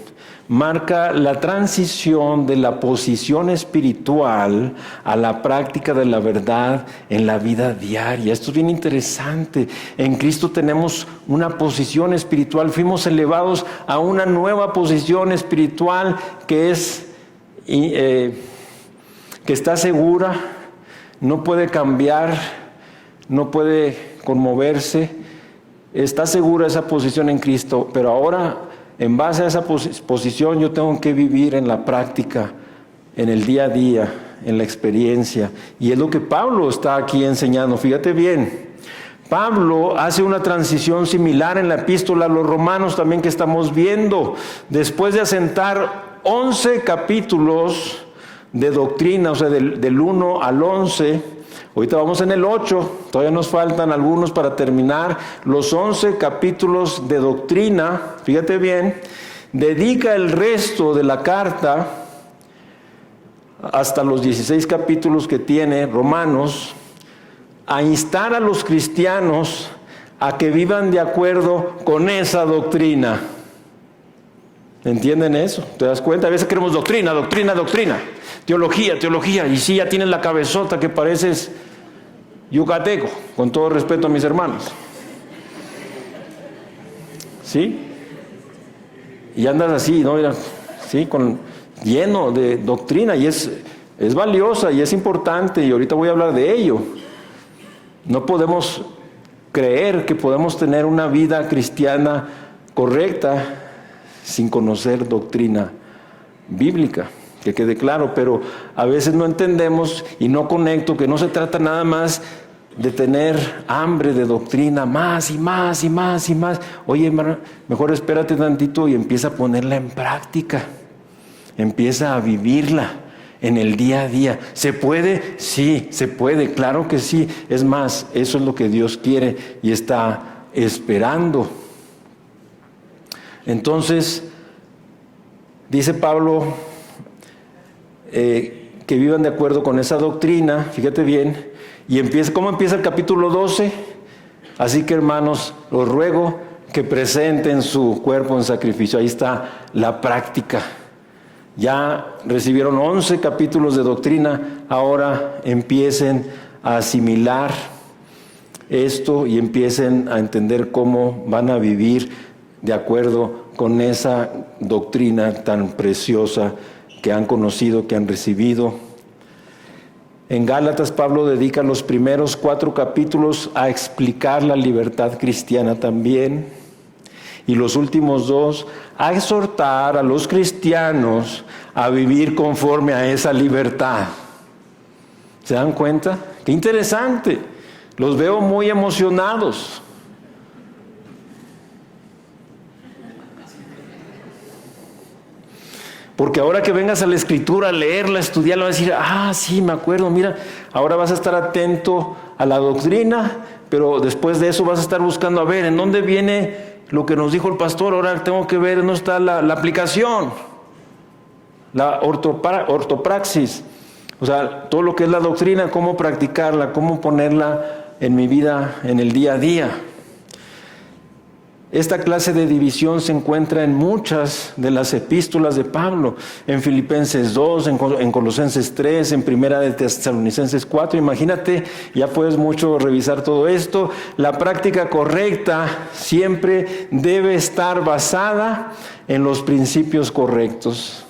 marca la transición de la posición espiritual a la práctica de la verdad en la vida diaria. Esto es bien interesante. En Cristo tenemos una posición espiritual, fuimos elevados a una nueva posición espiritual que está segura, no puede cambiar, no puede conmoverse, está segura esa posición en Cristo, pero ahora en base a esa posición yo tengo que vivir en la práctica, en el día a día, en la experiencia, y es lo que Pablo está aquí enseñando. Fíjate bien, Pablo hace una transición similar en la epístola a los Romanos también que estamos viendo, después de asentar 11 capítulos de doctrina, o sea, del 1 al 11, ahorita vamos en el 8, todavía nos faltan algunos para terminar, los 11 capítulos de doctrina, fíjate bien, dedica el resto de la carta, hasta los 16 capítulos que tiene Romanos, a instar a los cristianos a que vivan de acuerdo con esa doctrina. ¿Entienden eso? ¿Te das cuenta? A veces queremos doctrina, teología, y sí, ya tienes la cabezota que pareces yucateco, con todo respeto a mis hermanos. ¿Sí? Y andas así, ¿no? Sí, lleno de doctrina, y es valiosa y es importante, y ahorita voy a hablar de ello. No podemos creer que podemos tener una vida cristiana correcta sin conocer doctrina bíblica, que quede claro, pero a veces no entendemos y no conecto que no se trata nada más de tener hambre de doctrina, más y más y más y más. Oye, hermano, mejor espérate tantito y empieza a ponerla en práctica, empieza a vivirla en el día a día. ¿Se puede? Sí, se puede, claro que sí. Es más, eso es lo que Dios quiere y está esperando. Entonces, dice Pablo que vivan de acuerdo con esa doctrina, fíjate bien, y ¿cómo empieza el capítulo 12? Así que, hermanos, os ruego que presenten su cuerpo en sacrificio. Ahí está la práctica. Ya recibieron 11 capítulos de doctrina, ahora empiecen a asimilar esto y empiecen a entender cómo van a vivir de acuerdo con esa doctrina tan preciosa que han conocido, que han recibido. En Gálatas, Pablo dedica los primeros 4 capítulos a explicar la libertad cristiana también, y los últimos 2 a exhortar a los cristianos a vivir conforme a esa libertad. ¿Se dan cuenta? ¡Qué interesante! Los veo muy emocionados. Porque ahora que vengas a la Escritura a leerla, a estudiarla, vas a decir, sí, me acuerdo, mira, ahora vas a estar atento a la doctrina, pero después de eso vas a estar buscando, a ver, ¿en dónde viene lo que nos dijo el pastor? Ahora tengo que ver, ¿dónde está la aplicación? La ortopraxis. O sea, todo lo que es la doctrina, cómo practicarla, cómo ponerla en mi vida, en el día a día. Esta clase de división se encuentra en muchas de las epístolas de Pablo, en Filipenses 2, en Colosenses 3, en Primera de Tesalonicenses 4. Imagínate, ya puedes mucho revisar todo esto. La práctica correcta siempre debe estar basada en los principios correctos.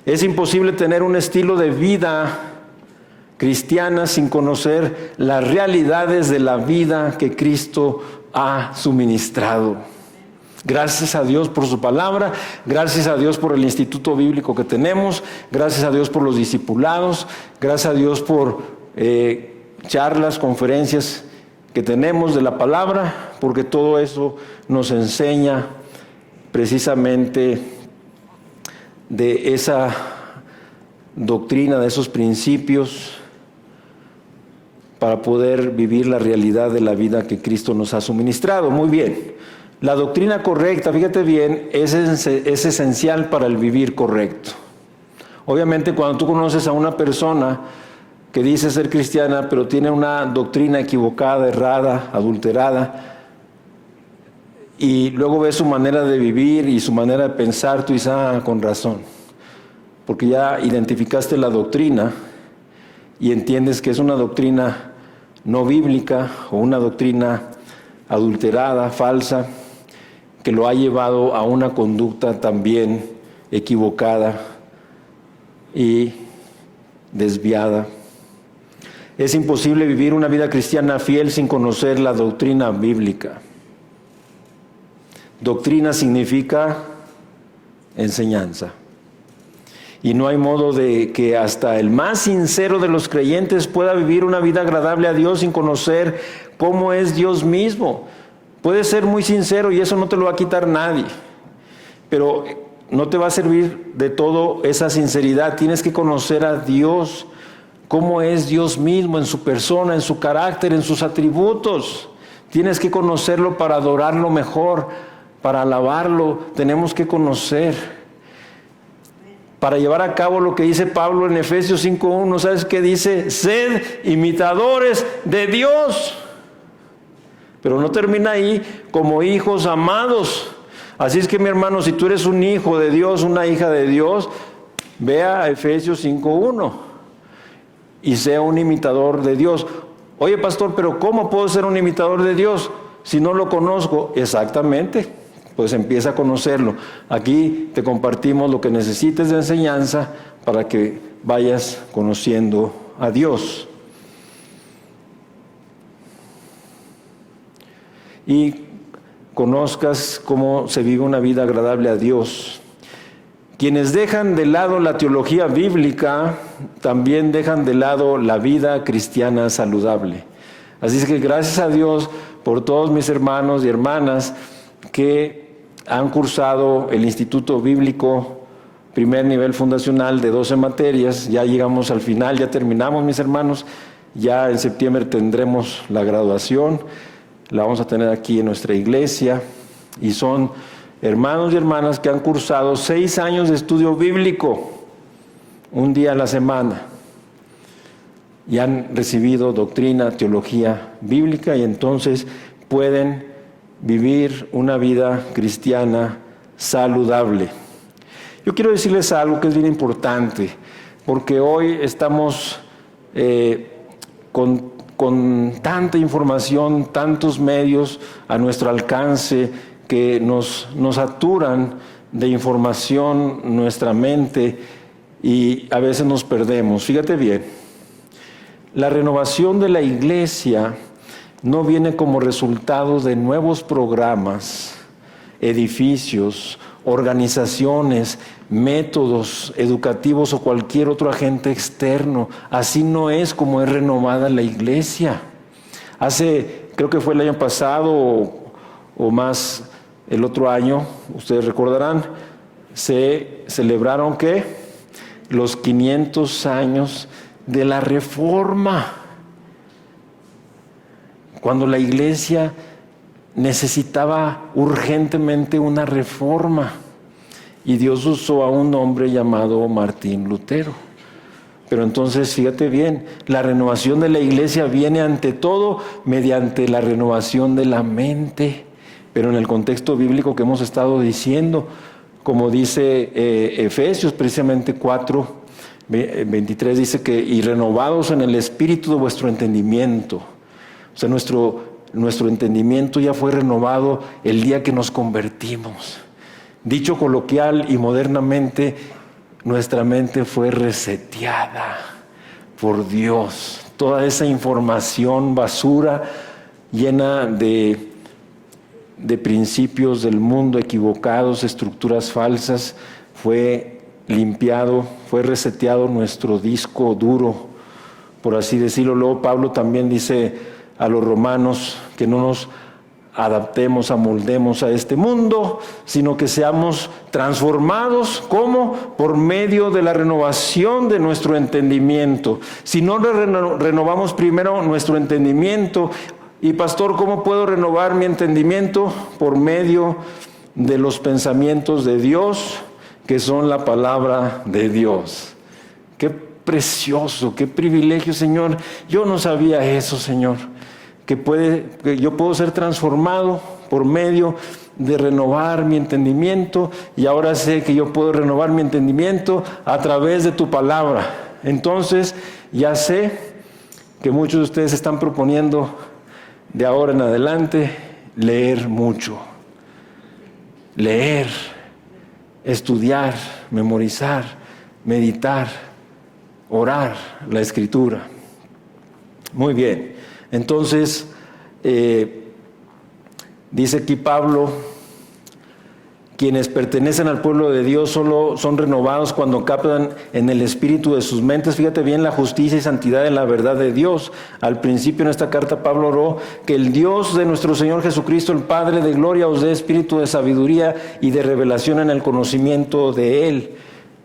Es imposible tener un estilo de vida cristiana sin conocer las realidades de la vida que Cristo ha suministrado. Gracias a Dios por su palabra, gracias a Dios por el instituto bíblico que tenemos, gracias a Dios por los discipulados, gracias a Dios por charlas, conferencias que tenemos de la palabra, porque todo eso nos enseña precisamente de esa doctrina, de esos principios, para poder vivir la realidad de la vida que Cristo nos ha suministrado. Muy bien, la doctrina correcta, fíjate bien, es esencial para el vivir correcto. Obviamente cuando tú conoces a una persona que dice ser cristiana, pero tiene una doctrina equivocada, errada, adulterada, y luego ves su manera de vivir y su manera de pensar, tú dices, con razón, porque ya identificaste la doctrina y entiendes que es una doctrina no bíblica o una doctrina adulterada, falsa, que lo ha llevado a una conducta también equivocada y desviada. Es imposible vivir una vida cristiana fiel sin conocer la doctrina bíblica. Doctrina significa enseñanza. Y no hay modo de que hasta el más sincero de los creyentes pueda vivir una vida agradable a Dios sin conocer cómo es Dios mismo. Puedes ser muy sincero y eso no te lo va a quitar nadie, pero no te va a servir de todo esa sinceridad. Tienes que conocer a Dios, cómo es Dios mismo en su persona, en su carácter, en sus atributos. Tienes que conocerlo para adorarlo mejor, para alabarlo. Tenemos que conocer. Para llevar a cabo lo que dice Pablo en Efesios 5:1, ¿sabes qué dice? Sed imitadores de Dios. Pero no termina ahí, como hijos amados. Así es que, mi hermano, si tú eres un hijo de Dios, una hija de Dios, vea a Efesios 5:1 y sea un imitador de Dios. Oye, pastor, pero ¿cómo puedo ser un imitador de Dios si no lo conozco? Exactamente. Pues empieza a conocerlo. Aquí te compartimos lo que necesites de enseñanza para que vayas conociendo a Dios. Y conozcas cómo se vive una vida agradable a Dios. Quienes dejan de lado la teología bíblica, también dejan de lado la vida cristiana saludable. Así es que gracias a Dios por todos mis hermanos y hermanas que han cursado el Instituto Bíblico primer nivel fundacional de 12 materias. Ya llegamos al final, ya terminamos, mis hermanos. Ya en septiembre tendremos la graduación. La vamos a tener aquí en nuestra iglesia. Y son hermanos y hermanas que han cursado 6 años de estudio bíblico, un día a la semana. Y han recibido doctrina, teología bíblica, y entonces pueden vivir una vida cristiana saludable. Yo quiero decirles algo que es bien importante, porque hoy estamos con tanta información, tantos medios a nuestro alcance que nos saturan de información nuestra mente y a veces nos perdemos. Fíjate bien, la renovación de la iglesia no viene como resultado de nuevos programas, edificios, organizaciones, métodos educativos o cualquier otro agente externo. Así no es como es renovada la iglesia. Creo que fue el año pasado o más el otro año, ustedes recordarán, se celebraron ¿qué? Los 500 años de la Reforma. Cuando la iglesia necesitaba urgentemente una reforma. Y Dios usó a un hombre llamado Martín Lutero. Pero entonces, fíjate bien, la renovación de la iglesia viene ante todo mediante la renovación de la mente. Pero en el contexto bíblico que hemos estado diciendo, como dice Efesios precisamente 4:23, dice que y renovados en el espíritu de vuestro entendimiento. O sea, nuestro entendimiento ya fue renovado el día que nos convertimos. Dicho coloquial y modernamente, nuestra mente fue reseteada por Dios. Toda esa información basura llena de principios del mundo equivocados, estructuras falsas, fue limpiado, fue reseteado nuestro disco duro, por así decirlo. Luego Pablo también dice a los romanos que no nos adaptemos, amoldemos a este mundo, sino que seamos transformados. ¿Cómo? Por medio de la renovación de nuestro entendimiento. Si no renovamos primero nuestro entendimiento, y pastor, ¿cómo puedo renovar mi entendimiento? Por medio de los pensamientos de Dios, que son la palabra de Dios. Qué precioso, qué privilegio, Señor. Yo no sabía eso, Señor. Que yo puedo ser transformado por medio de renovar mi entendimiento, y ahora sé que yo puedo renovar mi entendimiento a través de tu palabra. Entonces ya sé que muchos de ustedes están proponiendo de ahora en adelante leer mucho, leer, estudiar, memorizar, meditar, orar la Escritura. Muy bien. Entonces, dice aquí Pablo, quienes pertenecen al pueblo de Dios solo son renovados cuando captan en el espíritu de sus mentes, fíjate bien, la justicia y santidad en la verdad de Dios. Al principio en esta carta Pablo oró que el Dios de nuestro Señor Jesucristo, el Padre de gloria, os dé espíritu de sabiduría y de revelación en el conocimiento de Él.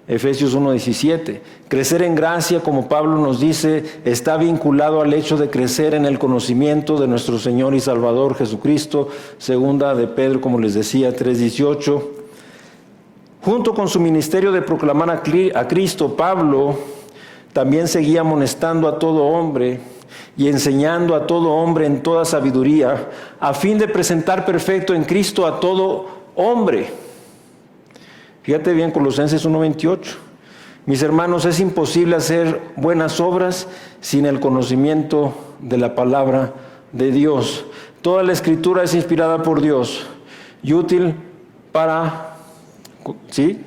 Efesios 1:17. Crecer en gracia, como Pablo nos dice, está vinculado al hecho de crecer en el conocimiento de nuestro Señor y Salvador Jesucristo. Segunda de Pedro, como les decía, 3:18. Junto con su ministerio de proclamar a Cristo, Pablo también seguía amonestando a todo hombre y enseñando a todo hombre en toda sabiduría, a fin de presentar perfecto en Cristo a todo hombre. Fíjate bien, Colosenses 1:28. Mis hermanos, es imposible hacer buenas obras sin el conocimiento de la palabra de Dios. Toda la Escritura es inspirada por Dios y útil para... ¿Sí?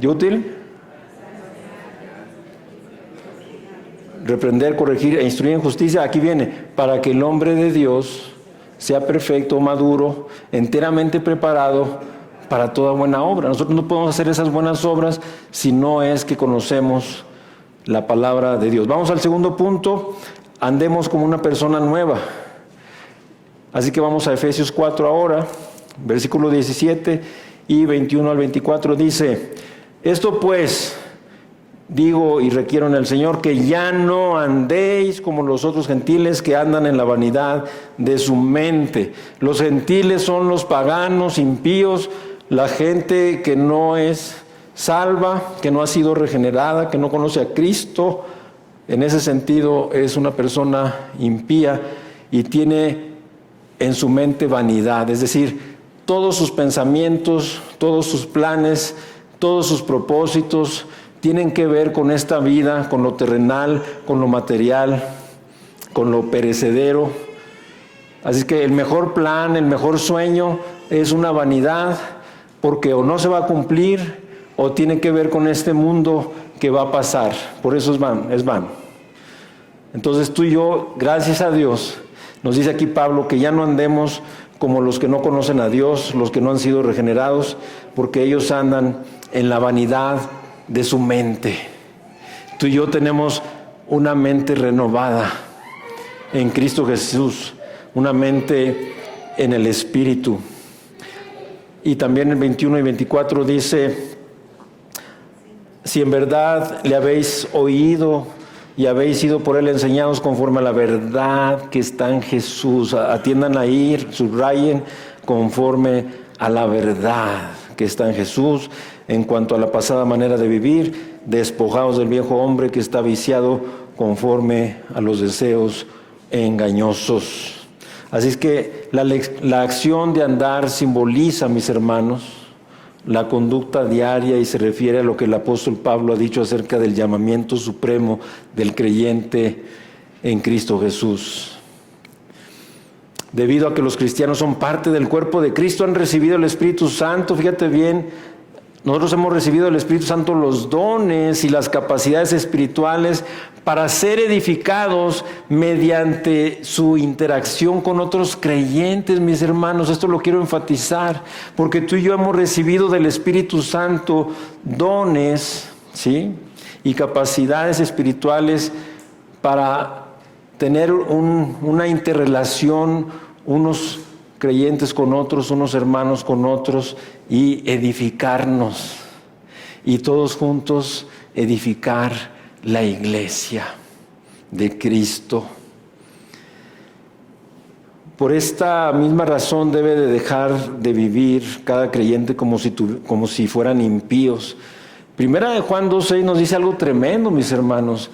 ¿Y útil? Reprender, corregir e instruir en justicia. Aquí viene, para que el hombre de Dios sea perfecto, maduro, enteramente preparado para toda buena obra. Nosotros no podemos hacer esas buenas obras si no es que conocemos la palabra de Dios. Vamos al segundo punto, andemos como una persona nueva. Así que vamos a Efesios 4 ahora, versículo 17 y 21 al 24, dice: esto pues digo y requiero en el Señor, que ya no andéis como los otros gentiles que andan en la vanidad de su mente. Los gentiles son los paganos, impíos, la gente que no es salva, que no ha sido regenerada, que no conoce a Cristo. En ese sentido es una persona impía y tiene en su mente vanidad, es decir, todos sus pensamientos, todos sus planes, todos sus propósitos, tienen que ver con esta vida, con lo terrenal, con lo material, con lo perecedero. Así que el mejor plan, el mejor sueño es una vanidad, porque o no se va a cumplir o tiene que ver con este mundo que va a pasar. Por eso es vano. Entonces tú y yo, gracias a Dios, nos dice aquí Pablo que ya no andemos como los que no conocen a Dios, los que no han sido regenerados, porque ellos andan en la vanidad de su mente. Tú y yo tenemos una mente renovada en Cristo Jesús, una mente en el Espíritu. Y también el 21 y 24 dice: si en verdad le habéis oído y habéis sido por él enseñados conforme a la verdad que está en Jesús. Atiendan a ir, subrayen, conforme a la verdad que está en Jesús. En cuanto a la pasada manera de vivir, despojaos del viejo hombre que está viciado conforme a los deseos engañosos. Así es que la acción de andar simboliza, mis hermanos, la conducta diaria, y se refiere a lo que el apóstol Pablo ha dicho acerca del llamamiento supremo del creyente en Cristo Jesús. Debido a que los cristianos son parte del cuerpo de Cristo, han recibido el Espíritu Santo. Fíjate bien, nosotros hemos recibido del Espíritu Santo los dones y las capacidades espirituales para ser edificados mediante su interacción con otros creyentes, mis hermanos. Esto lo quiero enfatizar, porque tú y yo hemos recibido del Espíritu Santo dones, ¿sí?, y capacidades espirituales para tener una interrelación, unos creyentes con otros, unos hermanos con otros, y edificarnos, y todos juntos edificar la iglesia de Cristo. Por esta misma razón debe de dejar de vivir cada creyente como si fueran impíos. Primera de Juan 2:6 nos dice algo tremendo, mis hermanos.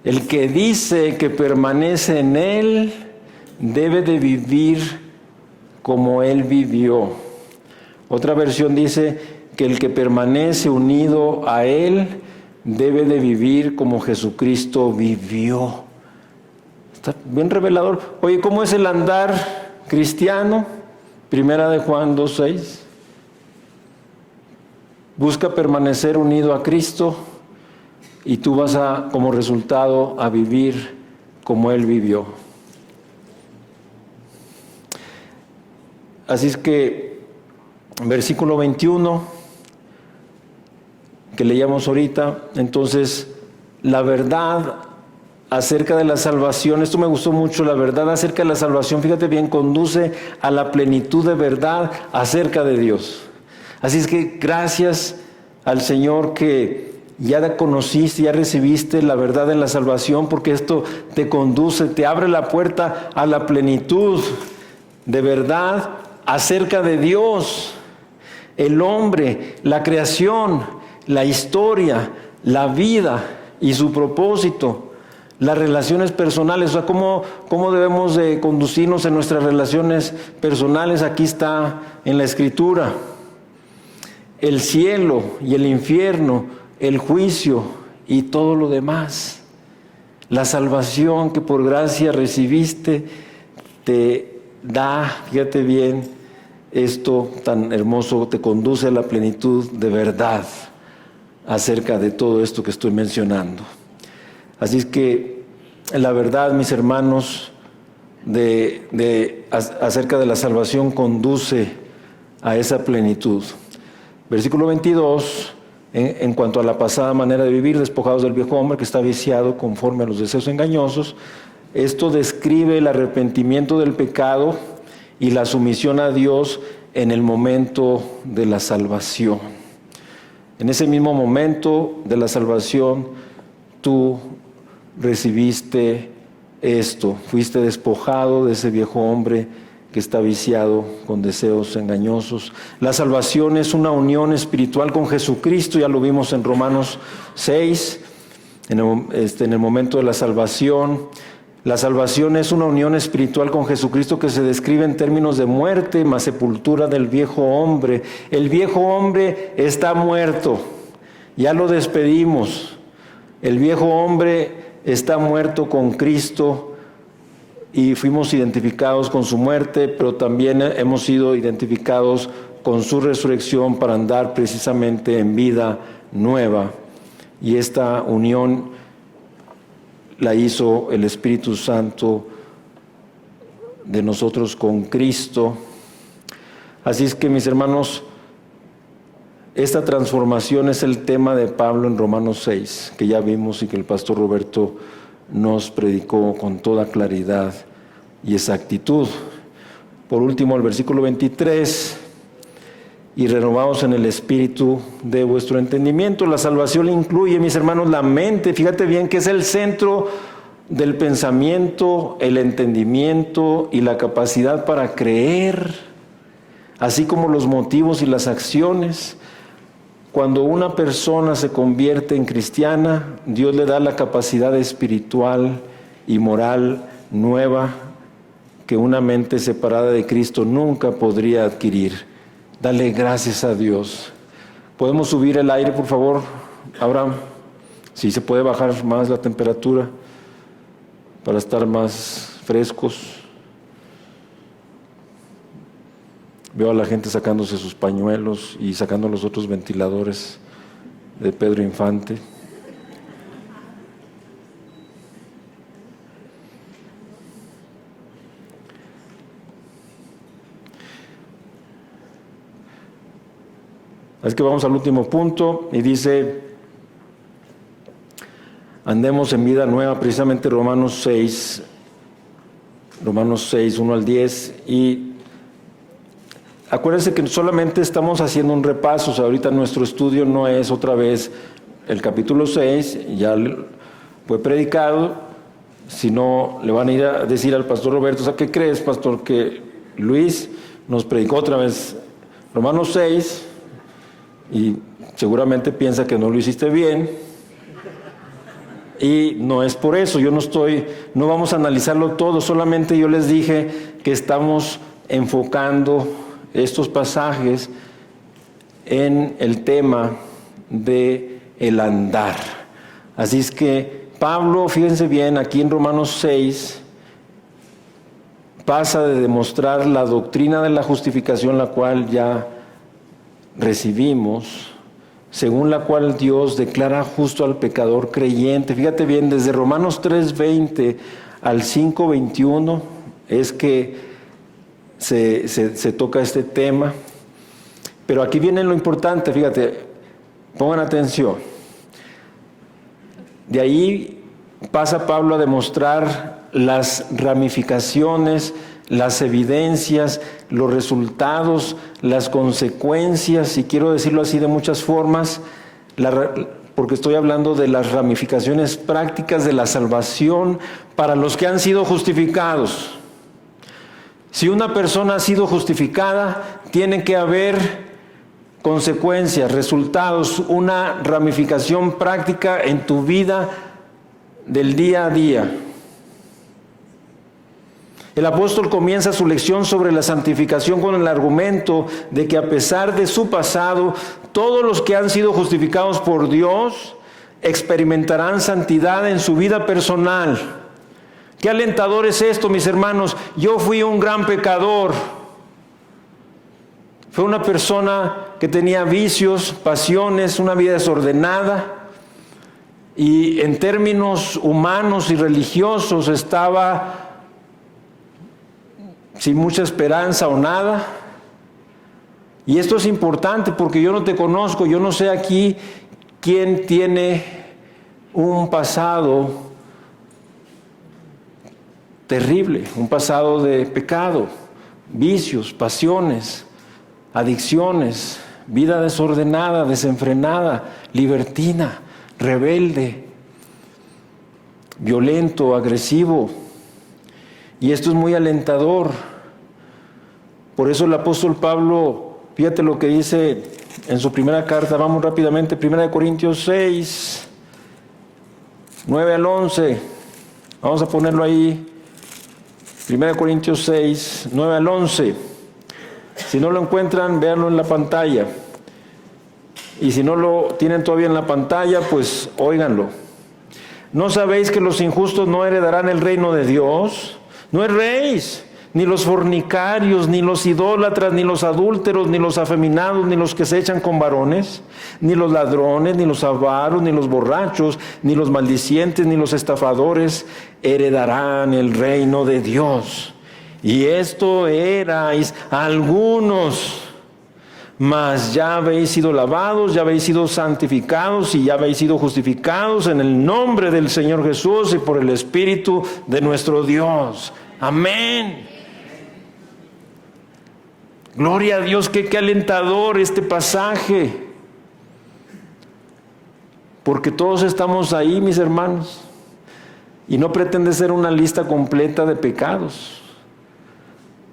El que dice que permanece en él debe de vivir como él vivió. Otra versión dice que el que permanece unido a él debe de vivir como Jesucristo vivió. Está bien revelador. Oye, ¿cómo es el andar cristiano? Primera de Juan 2:6. Busca permanecer unido a Cristo y tú vas como resultado, a vivir como Él vivió. Así es que, versículo 21, que leíamos ahorita, entonces, la verdad acerca de la salvación, esto me gustó mucho, la verdad acerca de la salvación, fíjate bien, conduce a la plenitud de verdad acerca de Dios. Así es que gracias al Señor que ya conociste, ya recibiste la verdad de la salvación, porque esto te conduce, te abre la puerta a la plenitud de verdad acerca de Dios, el hombre, la creación, la historia, la vida y su propósito, las relaciones personales. O sea, ¿cómo debemos de conducirnos en nuestras relaciones personales? Aquí está en la Escritura. El cielo y el infierno, el juicio y todo lo demás. La salvación que por gracia recibiste te da, fíjate bien, esto tan hermoso, te conduce a la plenitud de verdad acerca de todo esto que estoy mencionando. Así es que la verdad, mis hermanos, acerca de la salvación conduce a esa plenitud. Versículo 22, en cuanto a la pasada manera de vivir, despojados del viejo hombre que está viciado conforme a los deseos engañosos. Esto describe el arrepentimiento del pecado y la sumisión a Dios en el momento de la salvación. En ese mismo momento de la salvación, tú recibiste esto, fuiste despojado de ese viejo hombre que está viciado con deseos engañosos. La salvación es una unión espiritual con Jesucristo, ya lo vimos en Romanos 6, en el momento de la salvación. La salvación es una unión espiritual con Jesucristo que se describe en términos de muerte más sepultura del viejo hombre. El viejo hombre está muerto Ya lo despedimos. El viejo hombre está muerto con Cristo y fuimos identificados con su muerte, pero también hemos sido identificados con su resurrección para andar precisamente en vida nueva. Y esta unión la hizo el Espíritu Santo de nosotros con Cristo. Así es que, mis hermanos, esta transformación es el tema de Pablo en Romanos 6, que ya vimos y que el pastor Roberto nos predicó con toda claridad y exactitud. Por último, el versículo 23, y renovados en el espíritu de vuestro entendimiento. La salvación incluye, mis hermanos, la mente. Fíjate bien que es el centro del pensamiento, el entendimiento y la capacidad para creer, así como los motivos y las acciones. Cuando una persona se convierte en cristiana, Dios le da la capacidad espiritual y moral nueva que una mente separada de Cristo nunca podría adquirir. Dale gracias a Dios. ¿Podemos subir el aire, por favor, Abraham? Sí, se puede bajar más la temperatura para estar más frescos. Veo a la gente sacándose sus pañuelos y sacando los otros ventiladores de Pedro Infante. Es que vamos al último punto y dice, andemos en vida nueva, precisamente Romanos 6, 1 al 10, y acuérdense que solamente estamos haciendo un repaso. O sea, ahorita nuestro estudio no es otra vez el capítulo 6, ya fue predicado, sino le van a ir a decir al pastor Roberto, o sea, ¿qué crees, pastor? Que Luis nos predicó otra vez Romanos 6 y seguramente piensa que no lo hiciste bien. Y no es por eso, no vamos a analizarlo todo, solamente yo les dije que estamos enfocando estos pasajes en el tema de el andar. Así es que Pablo, fíjense bien, aquí en Romanos 6, pasa de demostrar la doctrina de la justificación, la cual ya recibimos, según la cual Dios declara justo al pecador creyente. Fíjate bien, desde Romanos 3:20 al 5:21 es que se toca este tema. Pero aquí viene lo importante, fíjate, pongan atención. De ahí pasa Pablo a demostrar las ramificaciones, las evidencias, los resultados, las consecuencias, y quiero decirlo así de muchas formas, porque estoy hablando de las ramificaciones prácticas de la salvación para los que han sido justificados. Si una persona ha sido justificada, tiene que haber consecuencias, resultados, una ramificación práctica en tu vida del día a día. El apóstol comienza su lección sobre la santificación con el argumento de que a pesar de su pasado, todos los que han sido justificados por Dios experimentarán santidad en su vida personal. Qué alentador es esto, mis hermanos. Yo fui un gran pecador. Fue una persona que tenía vicios, pasiones, una vida desordenada, y en términos humanos y religiosos estaba sin mucha esperanza o nada. Y esto es importante porque yo no te conozco, yo no sé aquí quién tiene un pasado terrible, un pasado de pecado, vicios, pasiones, adicciones, vida desordenada, desenfrenada, libertina, rebelde, violento, agresivo. Y esto es muy alentador. Por eso el apóstol Pablo, fíjate lo que dice en su primera carta, vamos rápidamente, 1 Corintios 6, 9 al 11, vamos a ponerlo ahí, 1 Corintios 6, 9 al 11, si no lo encuentran, véanlo en la pantalla. Y si no lo tienen todavía en la pantalla, pues óiganlo. ¿No sabéis que los injustos no heredarán el reino de Dios? No erréis, ni los fornicarios, ni los idólatras, ni los adúlteros, ni los afeminados, ni los que se echan con varones, ni los ladrones, ni los avaros, ni los borrachos, ni los maldicientes, ni los estafadores heredarán el reino de Dios. Y esto erais algunos, mas ya habéis sido lavados, ya habéis sido santificados y ya habéis sido justificados en el nombre del Señor Jesús y por el Espíritu de nuestro Dios. Amén. Gloria a Dios, qué alentador este pasaje. Porque todos estamos ahí, mis hermanos. Y no pretende ser una lista completa de pecados.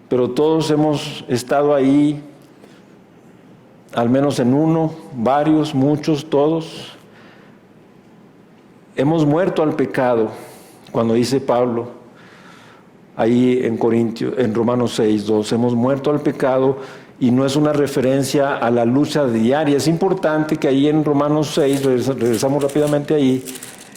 Pero todos hemos estado ahí, al menos en uno, varios, muchos, todos. Hemos muerto al pecado, cuando dice Pablo, ahí en Romanos 6:2, hemos muerto al pecado, y no es una referencia a la lucha diaria. Es importante que ahí en Romanos 6, regresamos rápidamente ahí,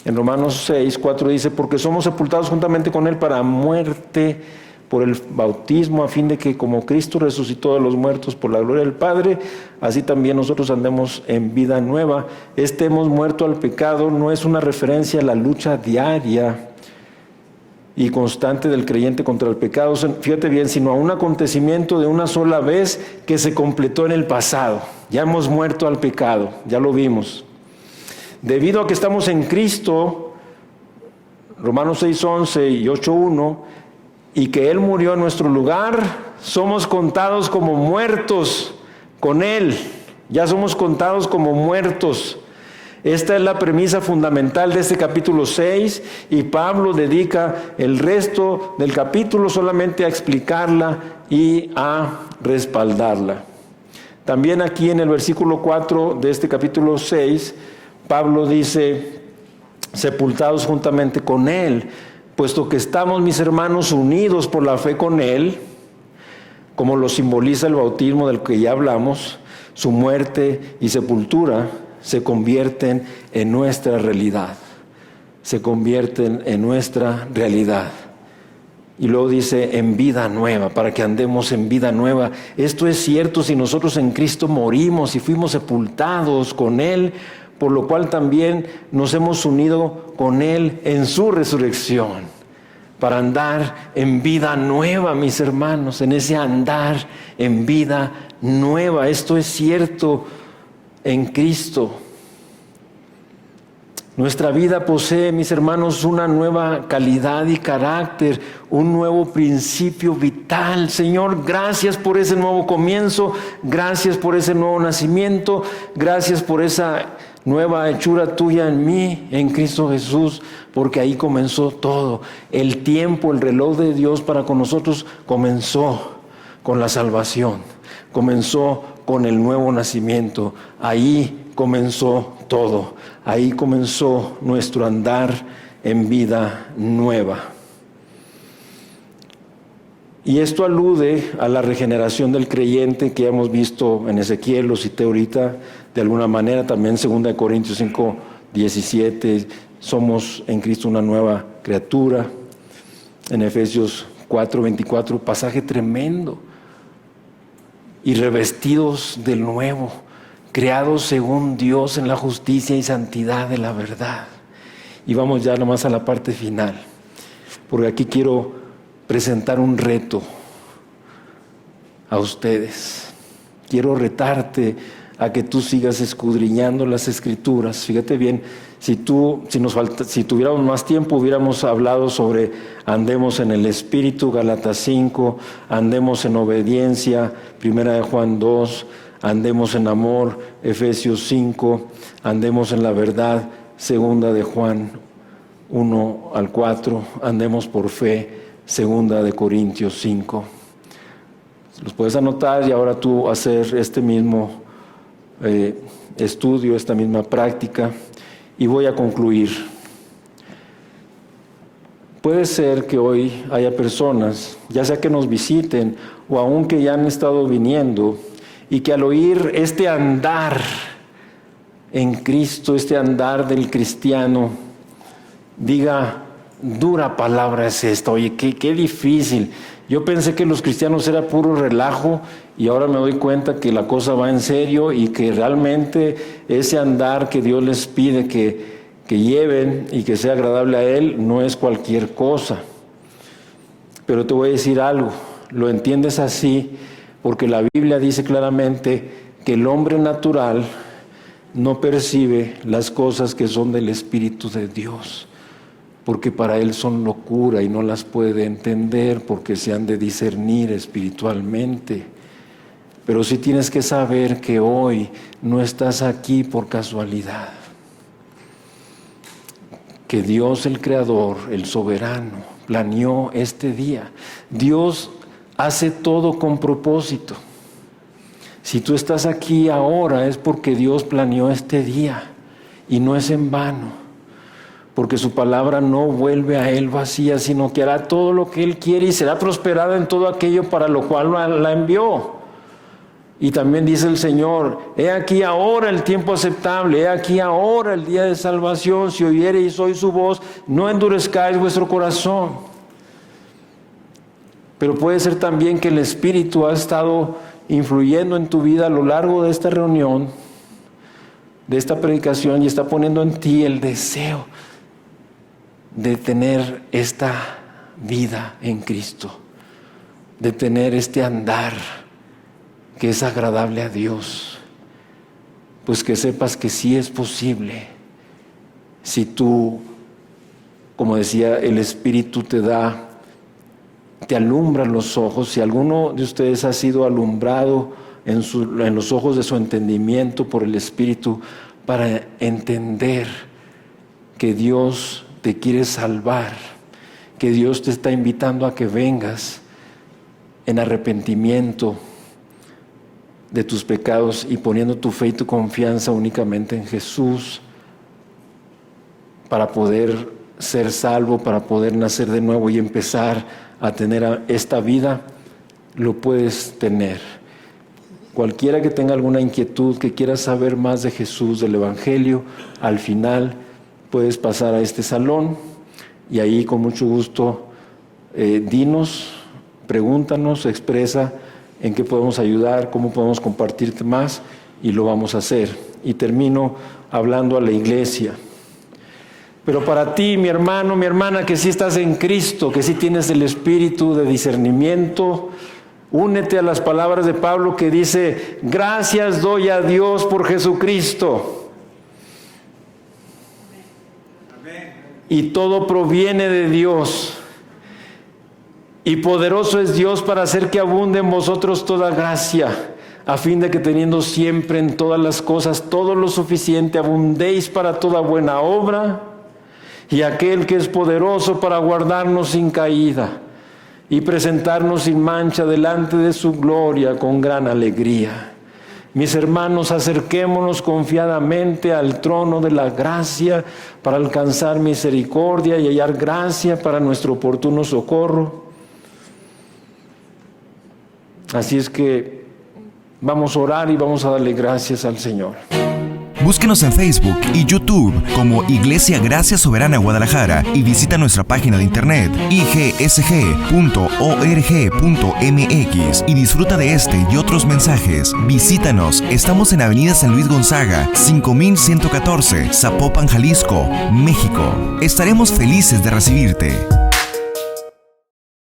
en Romanos 6:4 dice, porque somos sepultados juntamente con Él para muerte por el bautismo, a fin de que como Cristo resucitó de los muertos por la gloria del Padre, así también nosotros andemos en vida nueva. Hemos muerto al pecado no es una referencia a la lucha diaria y constante del creyente contra el pecado, fíjate bien, sino a un acontecimiento de una sola vez que se completó en el pasado. Ya hemos muerto al pecado, ya lo vimos. Debido a que estamos en Cristo, Romanos 6:11 y 8:1, y que Él murió en nuestro lugar, somos contados como muertos con Él. Ya somos contados como muertos. Esta es la premisa fundamental de este capítulo 6, y Pablo dedica el resto del capítulo solamente a explicarla y a respaldarla. También aquí en el versículo 4 de este capítulo 6, Pablo dice, sepultados juntamente con Él, puesto que estamos, mis hermanos, unidos por la fe con Él, como lo simboliza el bautismo del que ya hablamos, su muerte y sepultura se convierten en nuestra realidad. Se convierten en nuestra realidad. Y luego dice, en vida nueva, para que andemos en vida nueva. Esto es cierto si nosotros en Cristo morimos y fuimos sepultados con Él, por lo cual también nos hemos unido con Él en su resurrección, para andar en vida nueva, mis hermanos, en ese andar en vida nueva. Esto es cierto en Cristo. Nuestra vida posee, mis hermanos, una nueva calidad y carácter, un nuevo principio vital. Señor, gracias por ese nuevo comienzo, gracias por ese nuevo nacimiento, gracias por esa nueva hechura tuya en mí, en Cristo Jesús, porque ahí comenzó todo. El tiempo, el reloj de Dios para con nosotros comenzó con la salvación, comenzó con el nuevo nacimiento. Ahí comenzó todo, ahí comenzó nuestro andar en vida nueva. Y esto alude a la regeneración del creyente que hemos visto en Ezequiel, lo cité ahorita de alguna manera, también 2 Corintios 5:17, somos en Cristo una nueva criatura. En Efesios 4:24, pasaje tremendo. Y revestidos del nuevo, creados según Dios en la justicia y santidad de la verdad. Y vamos ya nomás a la parte final, porque aquí quiero presentar un reto a ustedes. Quiero retarte a que tú sigas escudriñando las Escrituras. Fíjate bien, si tuviéramos más tiempo, hubiéramos hablado sobre andemos en el Espíritu, Gálatas 5, andemos en obediencia, 1 Juan 2, andemos en amor, Efesios 5, andemos en la verdad, 2 Juan 1-4, andemos por fe, 2 Corintios 5. Los puedes anotar y ahora tú hacer este mismo estudio, esta misma práctica, y voy a concluir. Puede ser que hoy haya personas, ya sea que nos visiten o aún que ya han estado viniendo, y que al oír este andar en Cristo, este andar del cristiano, diga, dura palabra es esta, oye, qué difícil. Yo pensé que los cristianos era puro relajo y ahora me doy cuenta que la cosa va en serio y que realmente ese andar que Dios les pide que lleven y que sea agradable a Él no es cualquier cosa. Pero te voy a decir algo, lo entiendes así porque la Biblia dice claramente que el hombre natural no percibe las cosas que son del Espíritu de Dios, porque para él son locura y no las puede entender porque se han de discernir espiritualmente. Pero sí tienes que saber que hoy no estás aquí por casualidad, que Dios el Creador, el Soberano, planeó este día. Dios hace todo con propósito. Si tú estás aquí ahora es porque Dios planeó este día y no es en vano, porque su palabra no vuelve a Él vacía, sino que hará todo lo que Él quiere y será prosperada en todo aquello para lo cual la envió. Y también dice el Señor, he aquí ahora el tiempo aceptable, he aquí ahora el día de salvación, si oyereis hoy su voz, no endurezcáis vuestro corazón. Pero puede ser también que el Espíritu ha estado influyendo en tu vida a lo largo de esta reunión, de esta predicación, y está poniendo en ti el deseo de tener esta vida en Cristo, de tener este andar que es agradable a Dios. Pues que sepas que sí es posible si tú, como decía, el Espíritu te alumbra los ojos. Si alguno de ustedes ha sido alumbrado en los ojos de su entendimiento por el Espíritu para entender que Dios te quiere salvar, que Dios te está invitando a que vengas en arrepentimiento de tus pecados y poniendo tu fe y tu confianza únicamente en Jesús para poder ser salvo, para poder nacer de nuevo y empezar a tener esta vida, lo puedes tener. Cualquiera que tenga alguna inquietud, que quiera saber más de Jesús, del Evangelio, al final puedes pasar a este salón y ahí con mucho gusto dinos, pregúntanos, expresa en qué podemos ayudar, cómo podemos compartirte más y lo vamos a hacer. Y termino hablando a la iglesia. Pero para ti, mi hermano, mi hermana, que sí estás en Cristo, que sí tienes el espíritu de discernimiento, únete a las palabras de Pablo que dice, gracias doy a Dios por Jesucristo. Y todo proviene de Dios. Y poderoso es Dios para hacer que abunde en vosotros toda gracia, a fin de que teniendo siempre en todas las cosas todo lo suficiente, abundéis para toda buena obra, y aquel que es poderoso para guardarnos sin caída y presentarnos sin mancha delante de su gloria con gran alegría. Mis hermanos, acerquémonos confiadamente al trono de la gracia para alcanzar misericordia y hallar gracia para nuestro oportuno socorro. Así es que vamos a orar y vamos a darle gracias al Señor. Búsquenos en Facebook y YouTube como Iglesia Gracia Soberana Guadalajara y visita nuestra página de internet igsg.org.mx y disfruta de este y otros mensajes. Visítanos, estamos en Avenida San Luis Gonzaga, 5114, Zapopan, Jalisco, México. Estaremos felices de recibirte.